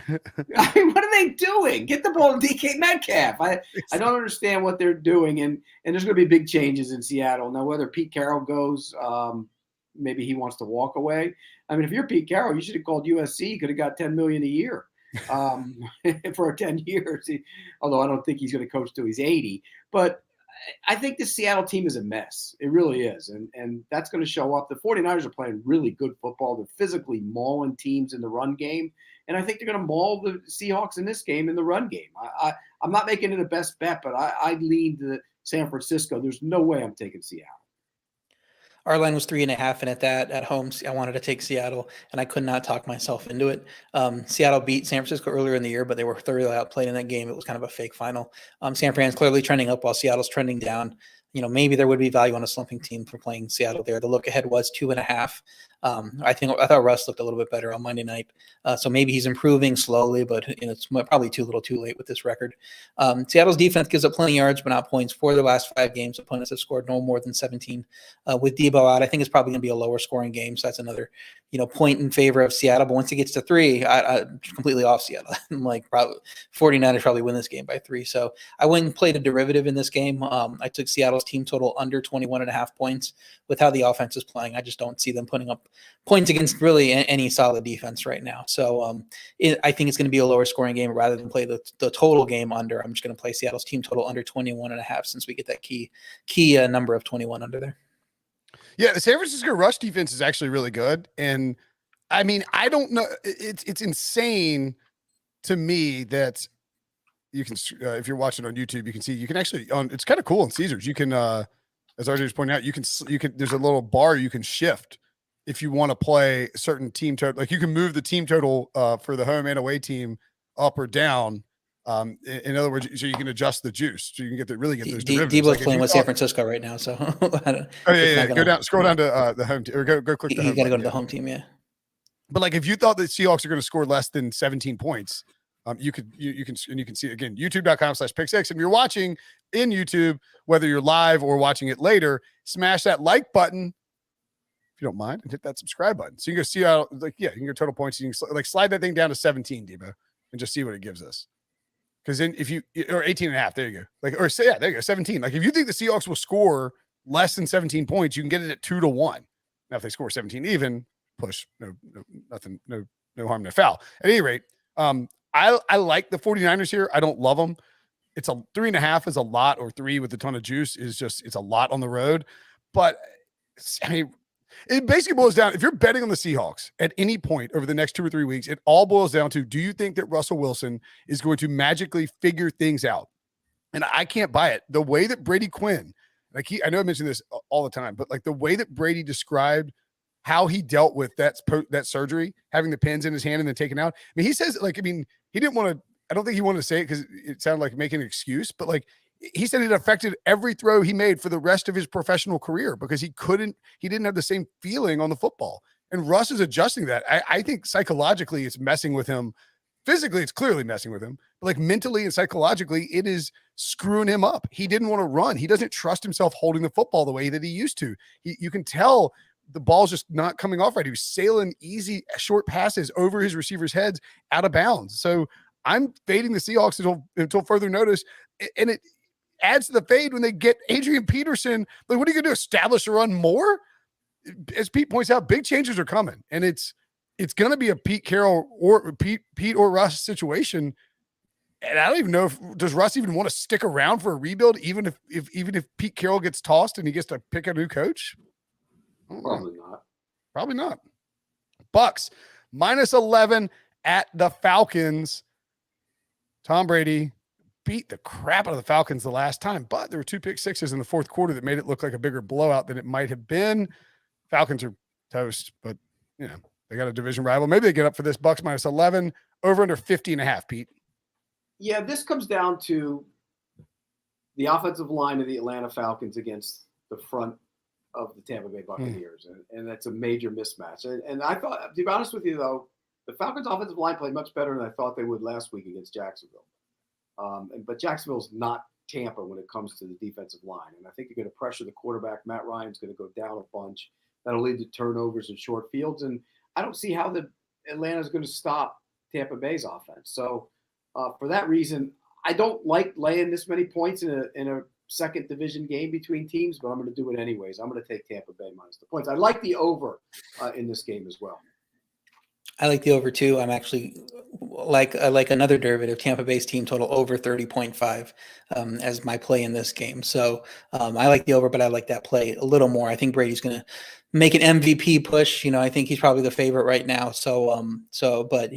I mean, what are they doing? Get the ball to DK Metcalf. I don't understand what they're doing. And there's going to be big changes in Seattle. Now, whether Pete Carroll goes, maybe he wants to walk away. I mean, if you're Pete Carroll, you should have called USC. You could have got $10 million a year. For 10 years, although I don't think he's going to coach till he's 80. But I think the Seattle team is a mess. It really is. And that's going to show up. The 49ers are playing really good football. They're physically mauling teams in the run game. And I think they're going to maul the Seahawks in this game in the run game. I'm not making it a best bet, but I lean to San Francisco. There's no way I'm taking Seattle. Our line was 3.5, and at home, I wanted to take Seattle, and I could not talk myself into it. Seattle beat San Francisco earlier in the year, but they were thoroughly outplayed in that game. It was kind of a fake final. San Fran's clearly trending up while Seattle's trending down. Maybe there would be value on a slumping team for playing Seattle there. The look ahead was 2.5. I thought Russ looked a little bit better on Monday night. So maybe he's improving slowly, but it's probably too late with this record. Seattle's defense gives up plenty of yards, but not points. For their last 5 games, opponents have scored no more than 17. With Debo out, I think it's probably going to be a lower scoring game. So that's another, point in favor of Seattle. But once it gets to 3, I'm completely off Seattle. I'm like, probably 49ers probably win this game by 3. So I went and played a derivative in this game. I took Seattle's team total under 21.5 points. With how the offense is playing, I just don't see them putting up points against really any solid defense right now. So I think it's going to be a lower scoring game rather than play the total game under. I'm just going to play Seattle's team total under 21.5 since we get that key number of 21 under there. Yeah, the San Francisco rush defense is actually really good. And I mean, I don't know. It's insane to me that you can, if you're watching on YouTube, you can see, you can actually, it's kind of cool in Caesars. You can, as RJ was pointing out, you can, there's a little bar you can shift if you want to play certain team total. Like you can move the team total for the home and away team up or down. In other words, so you can adjust the juice, so you can get those derivatives. Debo's playing with San Francisco right now, so scroll down to the home team, or go click. You got to go to the home team, yeah. But like, if you thought the Seahawks are going to score less than 17 points, you can see it again, youtube.com/pick6. And you're watching in YouTube, whether you're live or watching it later, smash that like button if you don't mind, and hit that subscribe button. So you can see how, you can get total points. You can slide that thing down to 17, Debo, and just see what it gives us. Because then if you, or 18.5, there you go. There you go, 17. Like if you think the Seahawks will score less than 17 points, you can get it at 2-1. Now, if they score 17 even, push, nothing, no harm, no foul. At any rate, I like the 49ers here. I don't love them. It's a 3.5 is a lot, or 3 with a ton of juice is just, it's a lot on the road. But I mean, it basically boils down, if you're betting on the Seahawks at any point over the next 2 or 3 weeks, it all boils down to, do you think that Russell Wilson is going to magically figure things out? And I can't buy it. The way that Brady Quinn, I know I mention this all the time, but like the way that Brady described how he dealt with that surgery, having the pins in his hand and then taken out. I mean, he says, he didn't want to, I don't think he wanted to say it because it sounded like making an excuse, but he said it affected every throw he made for the rest of his professional career because he didn't have the same feeling on the football. And Russ is adjusting that. I think psychologically it's messing with him. Physically, it's clearly messing with him, but mentally and psychologically, it is screwing him up. He didn't want to run. He doesn't trust himself holding the football the way that he used to. You can tell the ball's just not coming off right. He was sailing easy, short passes over his receivers' heads out of bounds. So I'm fading the Seahawks until further notice. And it adds to the fade when they get Adrian Peterson. What are you going to do? Establish a run more? As Pete points out, big changes are coming, and it's going to be a Pete Carroll or Pete or Russ situation. And I don't even know does Russ even want to stick around for a rebuild, even if Pete Carroll gets tossed and he gets to pick a new coach? Probably not. Probably not. Bucs -11 at the Falcons. Tom Brady beat the crap out of the Falcons the last time, but there were 2 pick sixes in the fourth quarter that made it look like a bigger blowout than it might have been. Falcons are toast, but they got a division rival. Maybe they get up for this. Bucs -11, over under 50.5, Pete. Yeah, this comes down to the offensive line of the Atlanta Falcons against the front of the Tampa Bay Buccaneers, and that's a major mismatch. And I thought, to be honest with you, though, the Falcons' offensive line played much better than I thought they would last week against Jacksonville. But Jacksonville's not Tampa when it comes to the defensive line, and I think they're going to pressure the quarterback. Matt Ryan's going to go down a bunch. That'll lead to turnovers and short fields, and I don't see how Atlanta's going to stop Tampa Bay's offense. So for that reason, I don't like laying this many points in a second division game between teams, but I'm going to do it anyways. I'm going to take Tampa Bay minus the points. I like the over in this game as well. I like the over too. I'm actually I like another derivative, Tampa Bay's team total over 30.5 as my play in this game. So I like the over, but I like that play a little more. I think Brady's going to make an MVP push. I think he's probably the favorite right now. But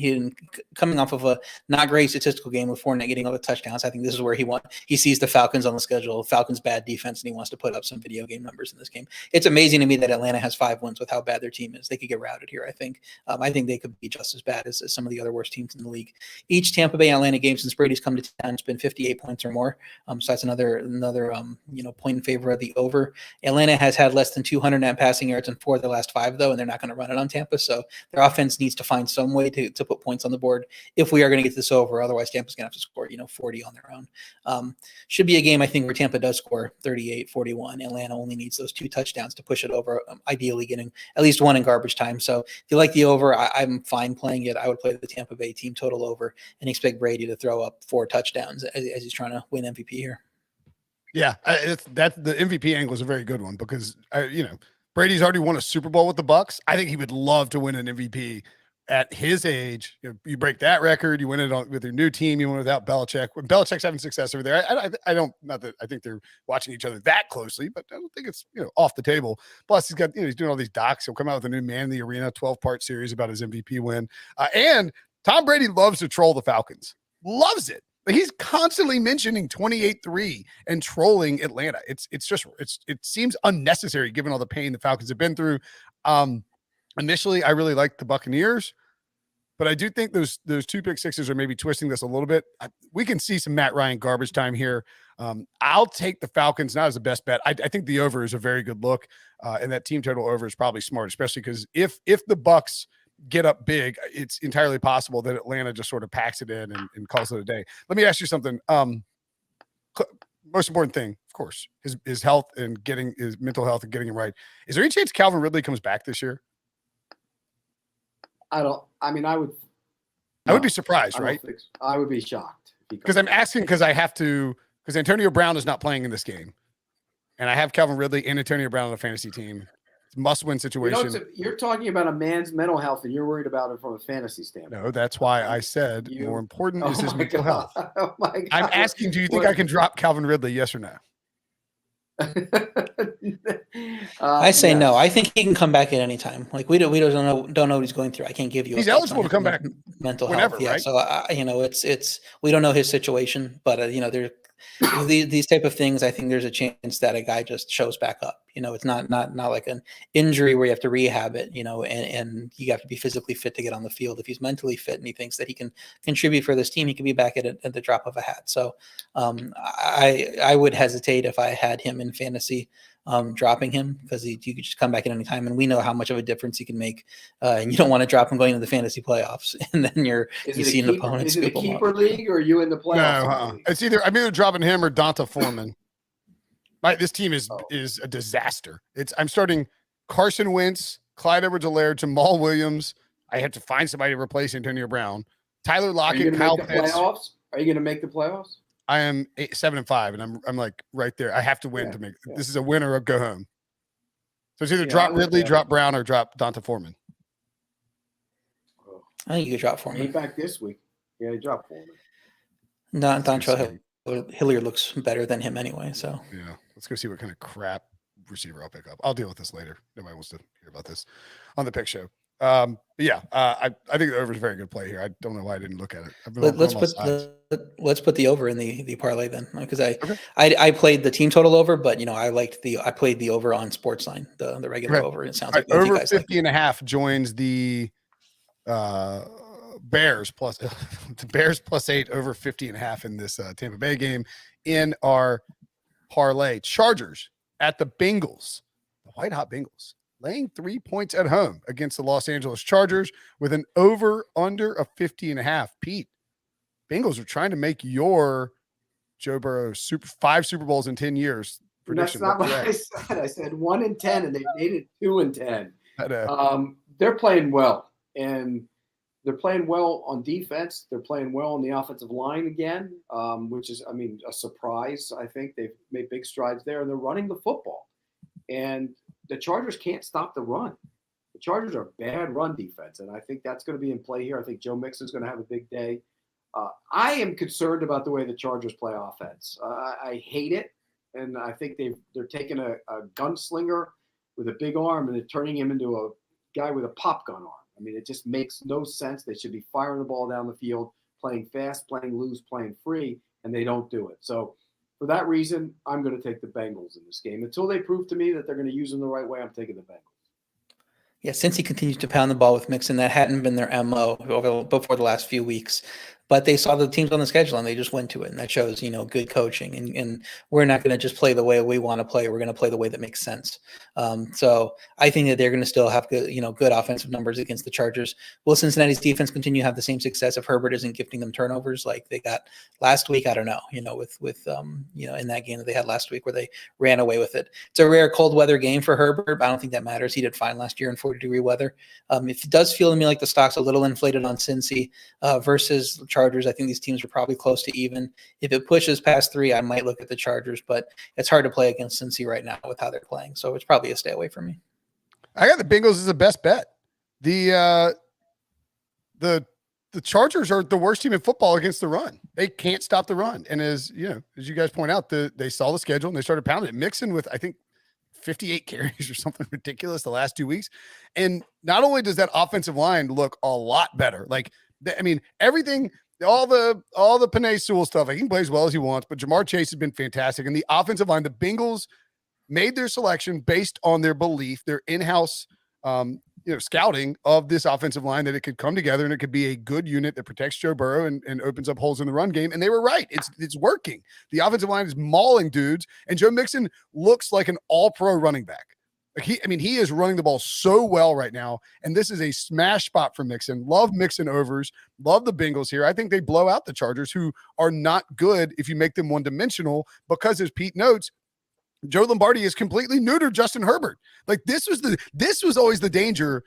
coming off of a not great statistical game with Fournette getting all the touchdowns, I think this is where he sees the Falcons on the schedule, Falcons bad defense, and he wants to put up some video game numbers in this game. It's amazing to me that Atlanta has 5 wins with how bad their team is. They could get routed here. I think they could be just as bad as some of the other worst teams in the league. Each Tampa Bay Atlanta game since Brady's come to town, it's been 58 points or more. So that's another point in favor of the over. Atlanta has had less than 200 net passing yards in 4 of the last 5, though, and they're not going to run it on Tampa. So their offense needs to find some way to put points on the board if we are going to get this over. Otherwise, Tampa's going to have to score 40 on their own. Should be a game, I think, where Tampa does score 38-41. Atlanta only needs those 2 touchdowns to push it over, ideally getting at least 1 in garbage time. So if you like the over, I'm fine playing it. I would play the Tampa Bay team total over and expect Brady to throw up 4 touchdowns as he's trying to win MVP here. Yeah, that's the MVP angle is a very good one because Brady's already won a Super Bowl with the Bucs. I think he would love to win an MVP at his age. You break that record, you win it with your new team, you win without Belichick. When Belichick's having success over there, I think they're watching each other that closely, but I don't think it's off the table. Plus, he's got he's doing all these docs. He'll come out with a new Man in the Arena 12-part series about his MVP win. And Tom Brady loves to troll the Falcons. Loves it. He's constantly mentioning 28-3 and trolling Atlanta. It seems unnecessary given all the pain the Falcons have been through. Initially, I really liked the Buccaneers, but I do think those 2 pick sixes are maybe twisting this a little bit. We can see some Matt Ryan garbage time here. I'll take the Falcons, not as the best bet. I think the over is a very good look, and that team total over is probably smart, especially because if the Bucs get up big, it's entirely possible that Atlanta just sort of packs it in and calls it a day. Let me ask you something. Most important thing, of course, his health and getting his mental health and getting it right. Is there any chance Calvin Ridley comes back this year? I would be surprised, right? I would be shocked. Because I'm asking because Antonio Brown is not playing in this game. And I have Calvin Ridley and Antonio Brown on a fantasy team. Must-win situation. You're talking about a man's mental health, and you're worried about it from a fantasy standpoint. No, that's why I said more important is his mental health. Oh my God. I'm asking, do you think I can drop Calvin Ridley? Yes or no? I say no. I think he can come back at any time. Like we don't know what he's going through. I can't give you. He's eligible to come back mental whenever, health. Yeah. Right? So it's we don't know his situation, but there. These type of things, I think there's a chance that a guy just shows back up. It's not like an injury where you have to rehab it, and you have to be physically fit to get on the field. If he's mentally fit and he thinks that he can contribute for this team, he can be back at the drop of a hat. So I would hesitate if I had him in fantasy dropping him because you could just come back at any time, and we know how much of a difference he can make. And you don't want to drop him going into the fantasy playoffs, and then you see an opponent. Is it a keeper league, or are you in the playoffs? No, it's I'm either dropping him or Donta Foreman. This team is a disaster. I'm starting Carson Wentz, Clyde Edwards-Helaire, Jamal Williams. I have to find somebody to replace Antonio Brown. Tyler Lockett, Kyle Pitts. Are you going to make the playoffs? I am 7-5, and I'm like right there. I have to win to make. Yeah. This is a win or a go home. So it's either drop Ridley, drop Brown, or drop Donta Foreman. I think you could drop Foreman. He's back this week. Yeah, he dropped Foreman. Dontrell Hilliard looks better than him anyway. So yeah, let's go see what kind of crap receiver I'll pick up. I'll deal with this later. Nobody wants to hear about this on the pick show. But yeah, I think the over is a very good play here. I don't know why I didn't look at it. Let's put the over in the parlay then, because Okay. I played the team total over, but I played the over on Sportsline, the regular Okay. over. It sounds All like right, both you over guys 50 and a half joins the Bears plus the Bears plus 8 over 50 and a half in this Tampa Bay game in our parlay. Chargers at the Bengals, the white hot Bengals, laying 3 points at home against the Los Angeles Chargers with an over under of 50 and a half. Pete, Bengals are trying to make your Joe Burrow 5 Super Bowls in 10 years prediction. That's not what I said. I said 1 in 10, and they made it 2 in 10. They're playing well, and they're playing well on defense. They're playing well on the offensive line again, which is, a surprise. I think they've made big strides there, and they're running the football. And the Chargers can't stop the run. The Chargers are a bad run defense, and I think that's going to be in play here. I think Joe Mixon's going to have a big day. I am concerned about the way the Chargers play offense. I hate it, and I think they're taking a gunslinger with a big arm and they're turning him into a guy with a pop gun arm. It just makes no sense. They should be firing the ball down the field, playing fast, playing loose, playing free, and they don't do it. So for that reason, I'm going to take the Bengals in this game. Until they prove to me that they're going to use them the right way, I'm taking the Bengals. Yeah, since he continues to pound the ball with Mixon, that hadn't been their MO before the last few weeks. But they saw the teams on the schedule and they just went to it. And that shows, good coaching. And we're not going to just play the way we want to play. We're going to play the way that makes sense. So I think that they're going to still have good offensive numbers against the Chargers. Will Cincinnati's defense continue to have the same success if Herbert isn't gifting them turnovers like they got last week? I don't know, with in that game that they had last week where they ran away with it. It's a rare cold weather game for Herbert, but I don't think that matters. He did fine last year in 40-degree weather. If it does feel to me like the stock's a little inflated on Cincy versus Chargers, I think these teams are probably close to even. If it pushes past 3, I might look at the Chargers, but it's hard to play against Cincy right now with how they're playing. So it's probably a stay away from me. I got the Bengals as the best bet. The Chargers are the worst team in football against the run. They can't stop the run. And as you guys point out, they saw the schedule and they started pounding it. Mixon with, I think, 58 carries or something ridiculous the last 2 weeks. And not only does that offensive line look a lot better, everything, all the Penei Sewell stuff, he can play as well as he wants, but Jamar Chase has been fantastic. And the offensive line, the Bengals made their selection based on their belief, their in-house, scouting of this offensive line, that it could come together and it could be a good unit that protects Joe Burrow and opens up holes in the run game. And they were right. It's working. The offensive line is mauling dudes, and Joe Mixon looks like an all-pro running back. He is running the ball so well right now, and this is a smash spot for Mixon. Love Mixon overs. Love the Bengals here. I think they blow out the Chargers, who are not good if you make them one-dimensional, because, as Pete notes, Joe Lombardi is completely neutered Justin Herbert. This was always the danger.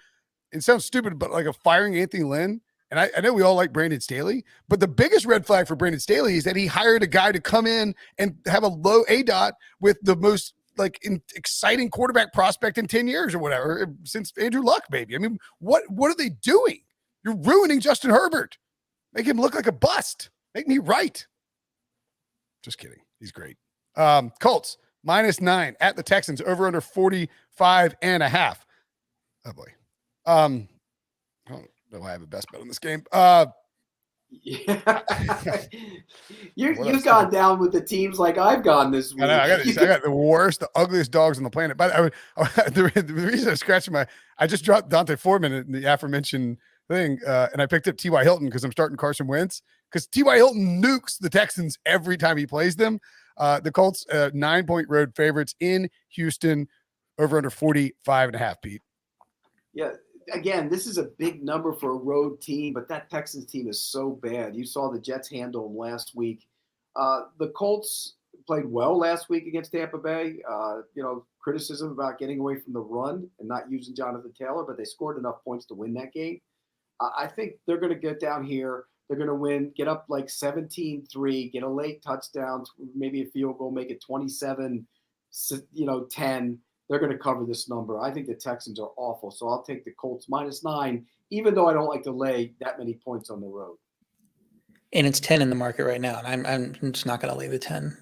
It sounds stupid, but of firing Anthony Lynn. And I know we all like Brandon Staley, but the biggest red flag for Brandon Staley is that he hired a guy to come in and have a low ADOT with the most exciting quarterback prospect in 10 years or whatever, since Andrew Luck, baby. What are they doing? You're ruining Justin Herbert. Make him look like a bust. Make me right. Just kidding. He's great. Colts -9 at the Texans, over under 45.5. Oh boy. I don't know why I have a best bet on this game. Yeah. You've gone down with the teams like I've gone this week. I got the worst, the ugliest dogs on the planet. But the reason I scratched I just dropped Dante Foreman in the aforementioned thing, and I picked up T.Y. Hilton because I'm starting Carson Wentz, because T.Y. Hilton nukes the Texans every time he plays them. The Colts 9-point road favorites in Houston, over under 45.5. Pete. Yeah. Again, this is a big number for a road team, but that Texans team is so bad. You saw the Jets handle them last week. The Colts played well last week against Tampa Bay. Criticism about getting away from the run and not using Jonathan Taylor, but they scored enough points to win that game. I think they're going to get down here. They're going to win, get up 17-3, get a late touchdown, maybe a field goal, make it 27-10. They're going to cover this number. I think the Texans are awful, so I'll take the Colts -9, even though I don't like to lay that many points on the road. And it's 10 in the market right now, and I'm just not going to lay the 10.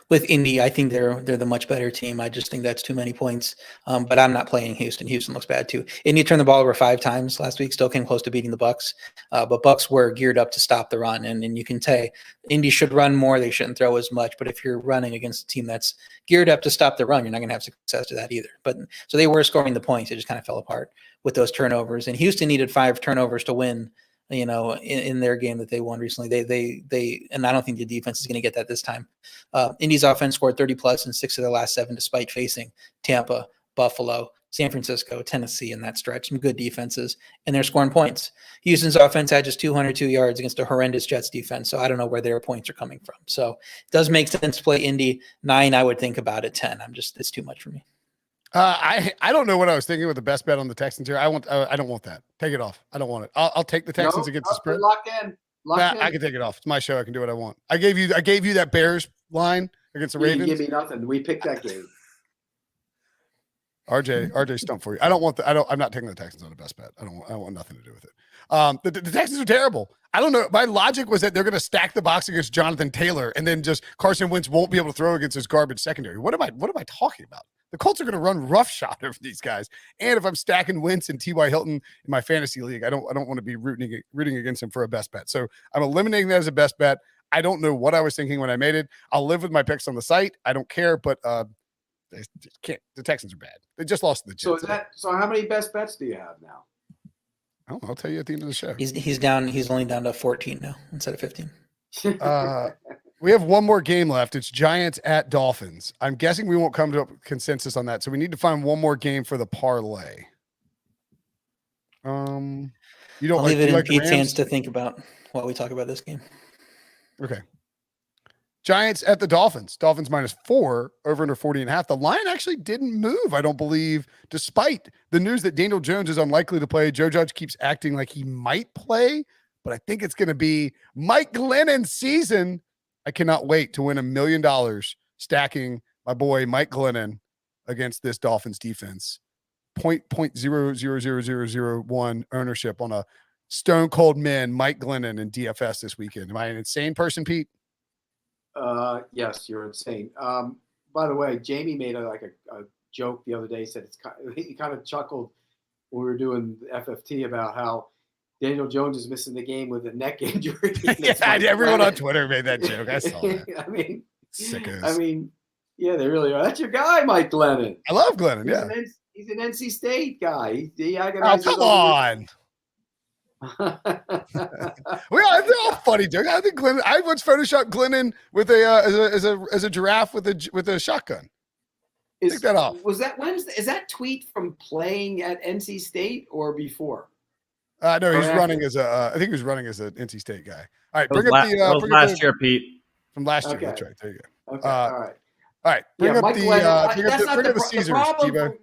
With Indy, I think they're the much better team. I just think that's too many points. But I'm not playing Houston. Houston looks bad too. Indy turned the ball over 5 times last week. Still came close to beating the Bucs. But Bucs were geared up to stop the run, and you can say Indy should run more. They shouldn't throw as much. But if you're running against a team that's geared up to stop the run, you're not going to have success to that either. But so they were scoring the points. It just kind of fell apart with those turnovers. And Houston needed 5 turnovers to win. In their game that they won recently, they and I don't think the defense is going to get that this time. Indy's offense scored 30 plus in 6 of their last 7, despite facing Tampa, Buffalo, San Francisco, Tennessee in that stretch. Some good defenses, and they're scoring points. Houston's offense had just 202 yards against a horrendous Jets defense, so I don't know where their points are coming from. So it does make sense to play Indy 9. I would think about it 10. It's too much for me. I don't know what I was thinking with the best bet on the Texans here. I don't want that. Take it off. I don't want it. I'll take the Texans against the spread. Locked in. I can take it off. It's my show. I can do what I want. I gave you that Bears line against the Ravens. You give me nothing. We picked that game. RJ stumped for you. I'm not taking the Texans on the best bet. I don't want nothing to do with it. The Texans are terrible. I don't know. My logic was that they're going to stack the box against Jonathan Taylor, and then just Carson Wentz won't be able to throw against his garbage secondary. What am I talking about? The Colts are going to run roughshod over these guys. And if I'm stacking Wentz and T.Y. Hilton in my fantasy league, I don't want to be rooting against him for a best bet. So I'm eliminating that as a best bet. I don't know what I was thinking when I made it. I'll live with my picks on the site. I don't care, but they can't. The Texans are bad. They just lost to the Jets. So how many best bets do you have now? Oh, I'll tell you at the end of the show. He's down. He's only down to 14 now instead of 15. We have one more game left. It's Giants at Dolphins. I'm guessing we won't come to a consensus on that. So we need to find one more game for the parlay. I'll leave it in Pete's hands to think about while we talk about this game. Okay. Giants at the Dolphins. Dolphins -4, over under 40.5. The line actually didn't move, I don't believe, despite the news that Daniel Jones is unlikely to play. Joe Judge keeps acting like he might play, but I think it's going to be Mike Glennon's season. I cannot wait to win $1 million stacking my boy Mike Glennon against this Dolphins defense. 0.000001 ownership on a stone cold man, Mike Glennon in DFS this weekend. Am I an insane person, Pete? Yes, you're insane. By the way, Jamie made a joke the other day. He said he kind of chuckled when we were doing FFT about how Daniel Jones is missing the game with a neck injury. Yeah, everyone on Twitter made that joke. I saw that. Sickos. Yeah, they really are. That's your guy, Mike Glennon. I love Glennon. Yeah, he's an NC State guy. Come on. They're all funny jokes. I think Glennon. I once photoshopped Glennon with as a giraffe with a shotgun. Take that off. Was that Wednesday? Is that tweet from playing at NC State or before? No, he's running as I think he was running as an NC State guy. All right, bring up last year, Pete. From last year, that's right. There you go. Okay, all right. Bring up the Caesars, Steve-O.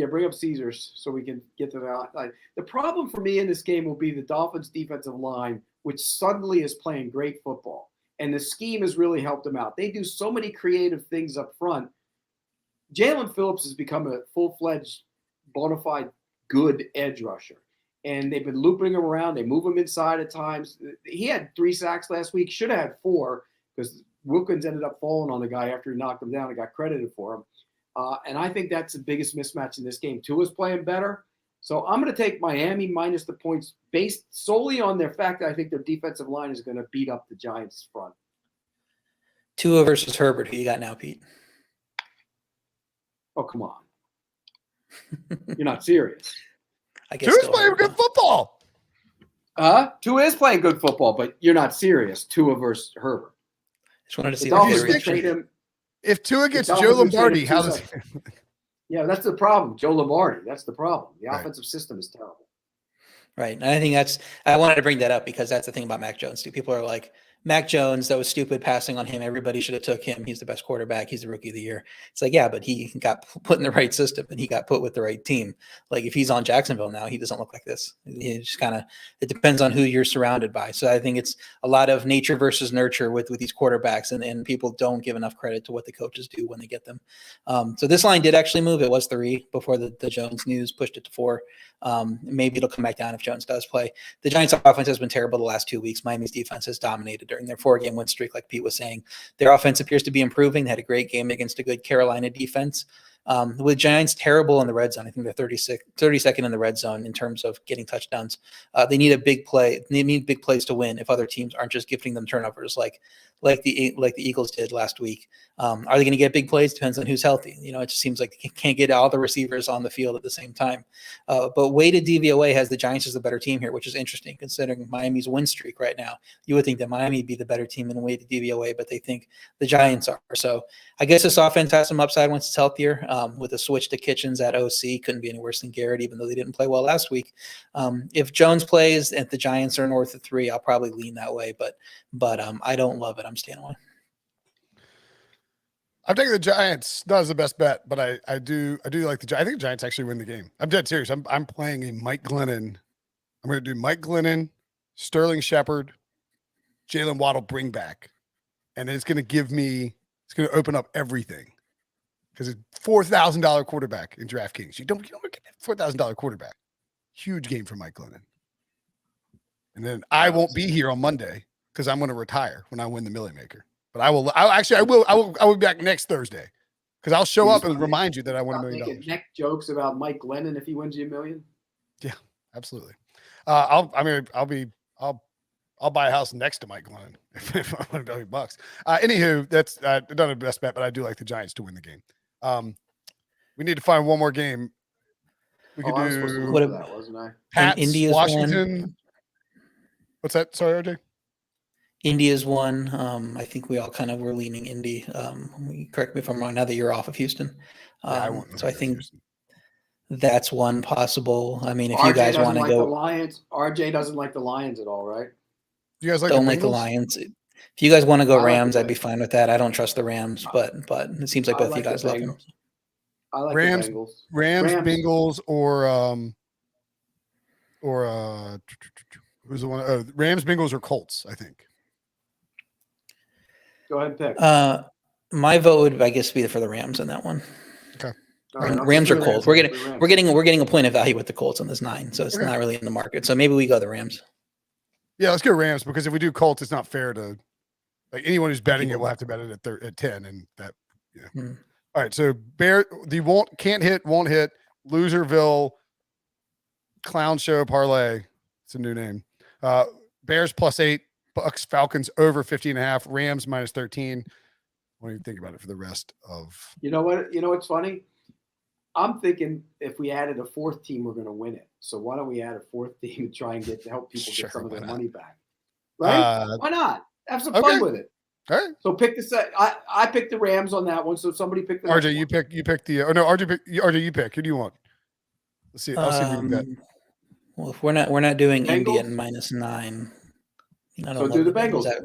Bring up Caesars so we can get to that. The problem for me in this game will be the Dolphins' defensive line, which suddenly is playing great football, and the scheme has really helped them out. They do so many creative things up front. Jalen Phillips has become a full-fledged, bona fide good edge rusher. And they've been looping him around. They move him inside at times. He had 3 sacks last week. Should have had 4 because Wilkins ended up falling on the guy after he knocked him down and got credited for him. And I think that's the biggest mismatch in this game. Tua's playing better. So I'm going to take Miami minus the points based solely on their fact that I think their defensive line is going to beat up the Giants front. Tua versus Herbert. Who you got now, Pete? Oh, come on. You're not serious. I guess Tua's playing good football. Tua is playing good football, but you're not serious. Tua versus Herbert. Just wanted to see if Tua gets Joe Lombardi, how does he? Yeah, that's the problem. Joe Lombardi. That's the problem. The offensive system is terrible. Right. And I think I wanted to bring that up because that's the thing about Mac Jones too. People are like, Mac Jones, that was stupid passing on him. Everybody should have took him. He's the best quarterback. He's the rookie of the year. It's like, yeah, but he got put in the right system and he got put with the right team. Like if he's on Jacksonville now, he doesn't look like this. He just kind of, it depends on who you're surrounded by. So I think it's a lot of nature versus nurture with these quarterbacks, and people don't give enough credit to what the coaches do when they get them. So this line did actually move. It was 3 before the Jones news pushed it to 4. Maybe it'll come back down if Jones does play. The Giants offense has been terrible the last 2 weeks. Miami's defense has dominated during their 4-game win streak, like Pete was saying. Their offense appears to be improving. They had a great game against a good Carolina defense. With Giants terrible in the red zone, I think they're 32nd in the red zone in terms of getting touchdowns. They need a big play. They need big plays to win if other teams aren't just gifting them turnovers like the Eagles did last week. Are they going to get big plays? Depends on who's healthy. It just seems like they can't get all the receivers on the field at the same time. But weighted DVOA has the Giants as the better team here, which is interesting considering Miami's win streak right now. You would think that Miami would be the better team in weighted DVOA, but they think the Giants are. So I guess this offense has some upside once it's healthier. With a switch to Kitchens at OC, couldn't be any worse than Garrett, even though they didn't play well last week. If Jones plays and the Giants are north of 3, I'll probably lean that way. But I don't love it. I'm staying away. I'm taking the Giants. Not as the best bet, but I do like the Giants. I think the Giants actually win the game. I'm dead serious. I'm playing a Mike Glennon. I'm going to do Mike Glennon, Sterling Shepard, Jalen Waddle bring back, and it's going to open up everything because it's $4,000 quarterback in DraftKings. You don't get a $4,000 quarterback. Huge game for Mike Glennon. And then I won't be here on Monday because I'm going to retire when I win the Millie Maker. But I will be back next Thursday because I'll show up and remind you that I won $1 million. Neck jokes about Mike Glennon if he wins you $1 million. Yeah, absolutely. I'll buy a house next to Mike Glennon if I want $1 million. Anywho, that's not the best bet, but I do like the Giants to win the game. We need to find one more game. We could do that, wasn't I? Pats, India's Washington. One. What's that? Sorry, RJ. India's one. I think we all kind of were leaning Indy. Correct me if I'm wrong. Now that you're off of Houston, so I think that's one possible. I mean, if you guys want to go, the Lions. RJ doesn't like the Lions at all, right? You guys don't like the Lions. If you guys want to go Rams, I'd be fine with that. I don't trust the Rams, but it seems like both you guys love them. I like Rams, the Bengals. Rams, Bengals, or who's the one? Oh, Rams, Bengals, or Colts. I think. Go ahead and pick. My vote would, I guess, be for the Rams in that one. Okay. Right, Rams or Colts. We're getting a point of value with the Colts on this 9, so it's not really in the market. So maybe we go the Rams. Yeah, let's go Rams because if we do Colts, it's not fair to anyone who's betting it will have to bet it at 10, and that. Yeah. All right, so can't hit, won't hit, Loserville Clown Show Parlay. It's a new name. Bears +8, Bucs-Falcons over 50.5, Rams -13. What do you think about it for the rest of? You know what? You know what's funny? I'm thinking if we added a 4th team, we're going to win it. So why don't we add a 4th team and try and help people get some of their money back? Right? Why not? Have some fun with it. All right. So pick the set. I picked the Rams on that one. So somebody picked the RJ. You pick the. Oh no, RJ you pick. Who do you want? Let's see. I'll see if we can bet. Well, if we're not doing Bengals? Indy at -9. I don't do the Bengals. I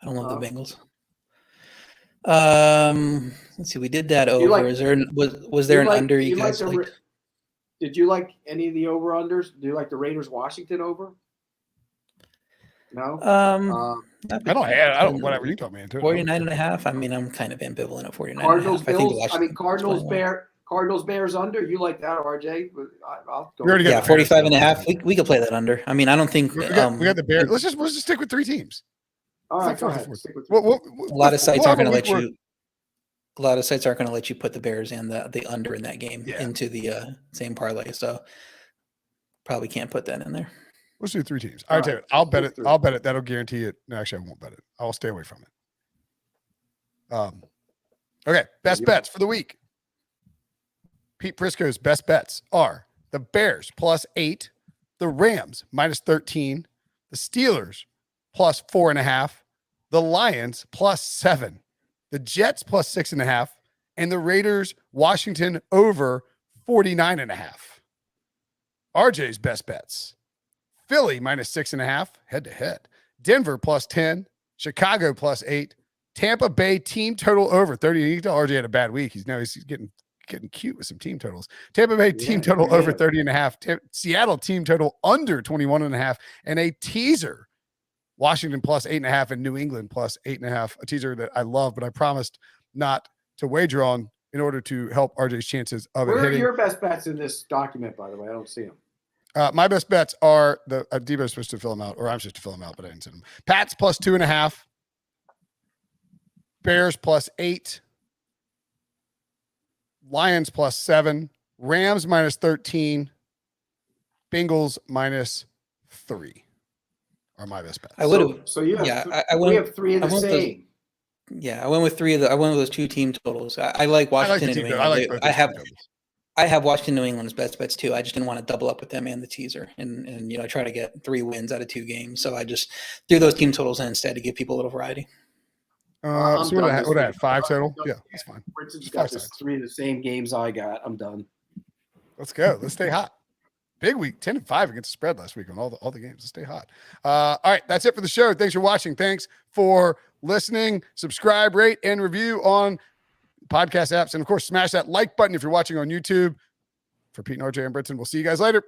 don't love the Bengals. Let's see. We did that over. Was there an under? You guys liked? Did you like any of the over-unders? Do you like the Raiders-Washington over? No. I don't. Whatever you told me into. 49.5. I mean, I'm kind of ambivalent at 49.5. Cardinals-Bills. Cardinals-Bears under. You like that, RJ? I'll go. 45.5. We could play that under. I mean, I don't think we got the Bears. Let's just stick with 3 teams. All right, go ahead. A lot of sites aren't going to let you. A lot of sites aren't going to let you put the Bears and the under in that game into the same parlay. So probably can't put that in there. Let's do 3 teams. All right, I'll bet it. I'll bet it. That'll guarantee it. No, actually, I won't bet it. I'll stay away from it. Okay, best bets for the week. Pete Prisco's best bets are the Bears +8, the Rams -13, the Steelers +4.5, the Lions +7, the Jets +6.5, and the Raiders Washington over 49.5. RJ's best bets: Philly -6.5 head to head, Denver +10, Chicago +8, Tampa Bay team total over 30. You can tell RJ had a bad week. He's getting cute with some team totals. Tampa Bay team total over 30.5. Seattle team total under 21.5, and a teaser. Washington +8.5 and New England +8.5. A teaser that I love, but I promised not to wager on in order to help RJ's chances of Where it hitting. are your best bets in this document, by the way? I don't see them. My best bets are Debo's supposed to fill them out, or I'm supposed to fill them out, but I didn't send them. Pats +2.5. Bears +8. Lions +7. Rams -13. Bengals -3 are my best bets. I would have. So you have, Yeah, we have three in the same. I went with three of the. I went with those two team totals. I like Washington and New England. I have Washington, New England's best bets too. I just didn't want to double up with them and the teaser, and I try to get 3 wins out of 2 games. So I just threw those team totals in instead to give people a little variety. So what I had 5 total. Yeah, that's fine. Brinson's got this 3 of the same games I got. I'm done. Let's go. Let's stay hot. Big week, 10-5 against the spread last week on all the games. Let's stay hot. All right, that's it for the show. Thanks for watching. Thanks for listening. Subscribe, rate, and review on podcast apps. And, of course, smash that like button if you're watching on YouTube. For Pete and RJ and Brinson, we'll see you guys later.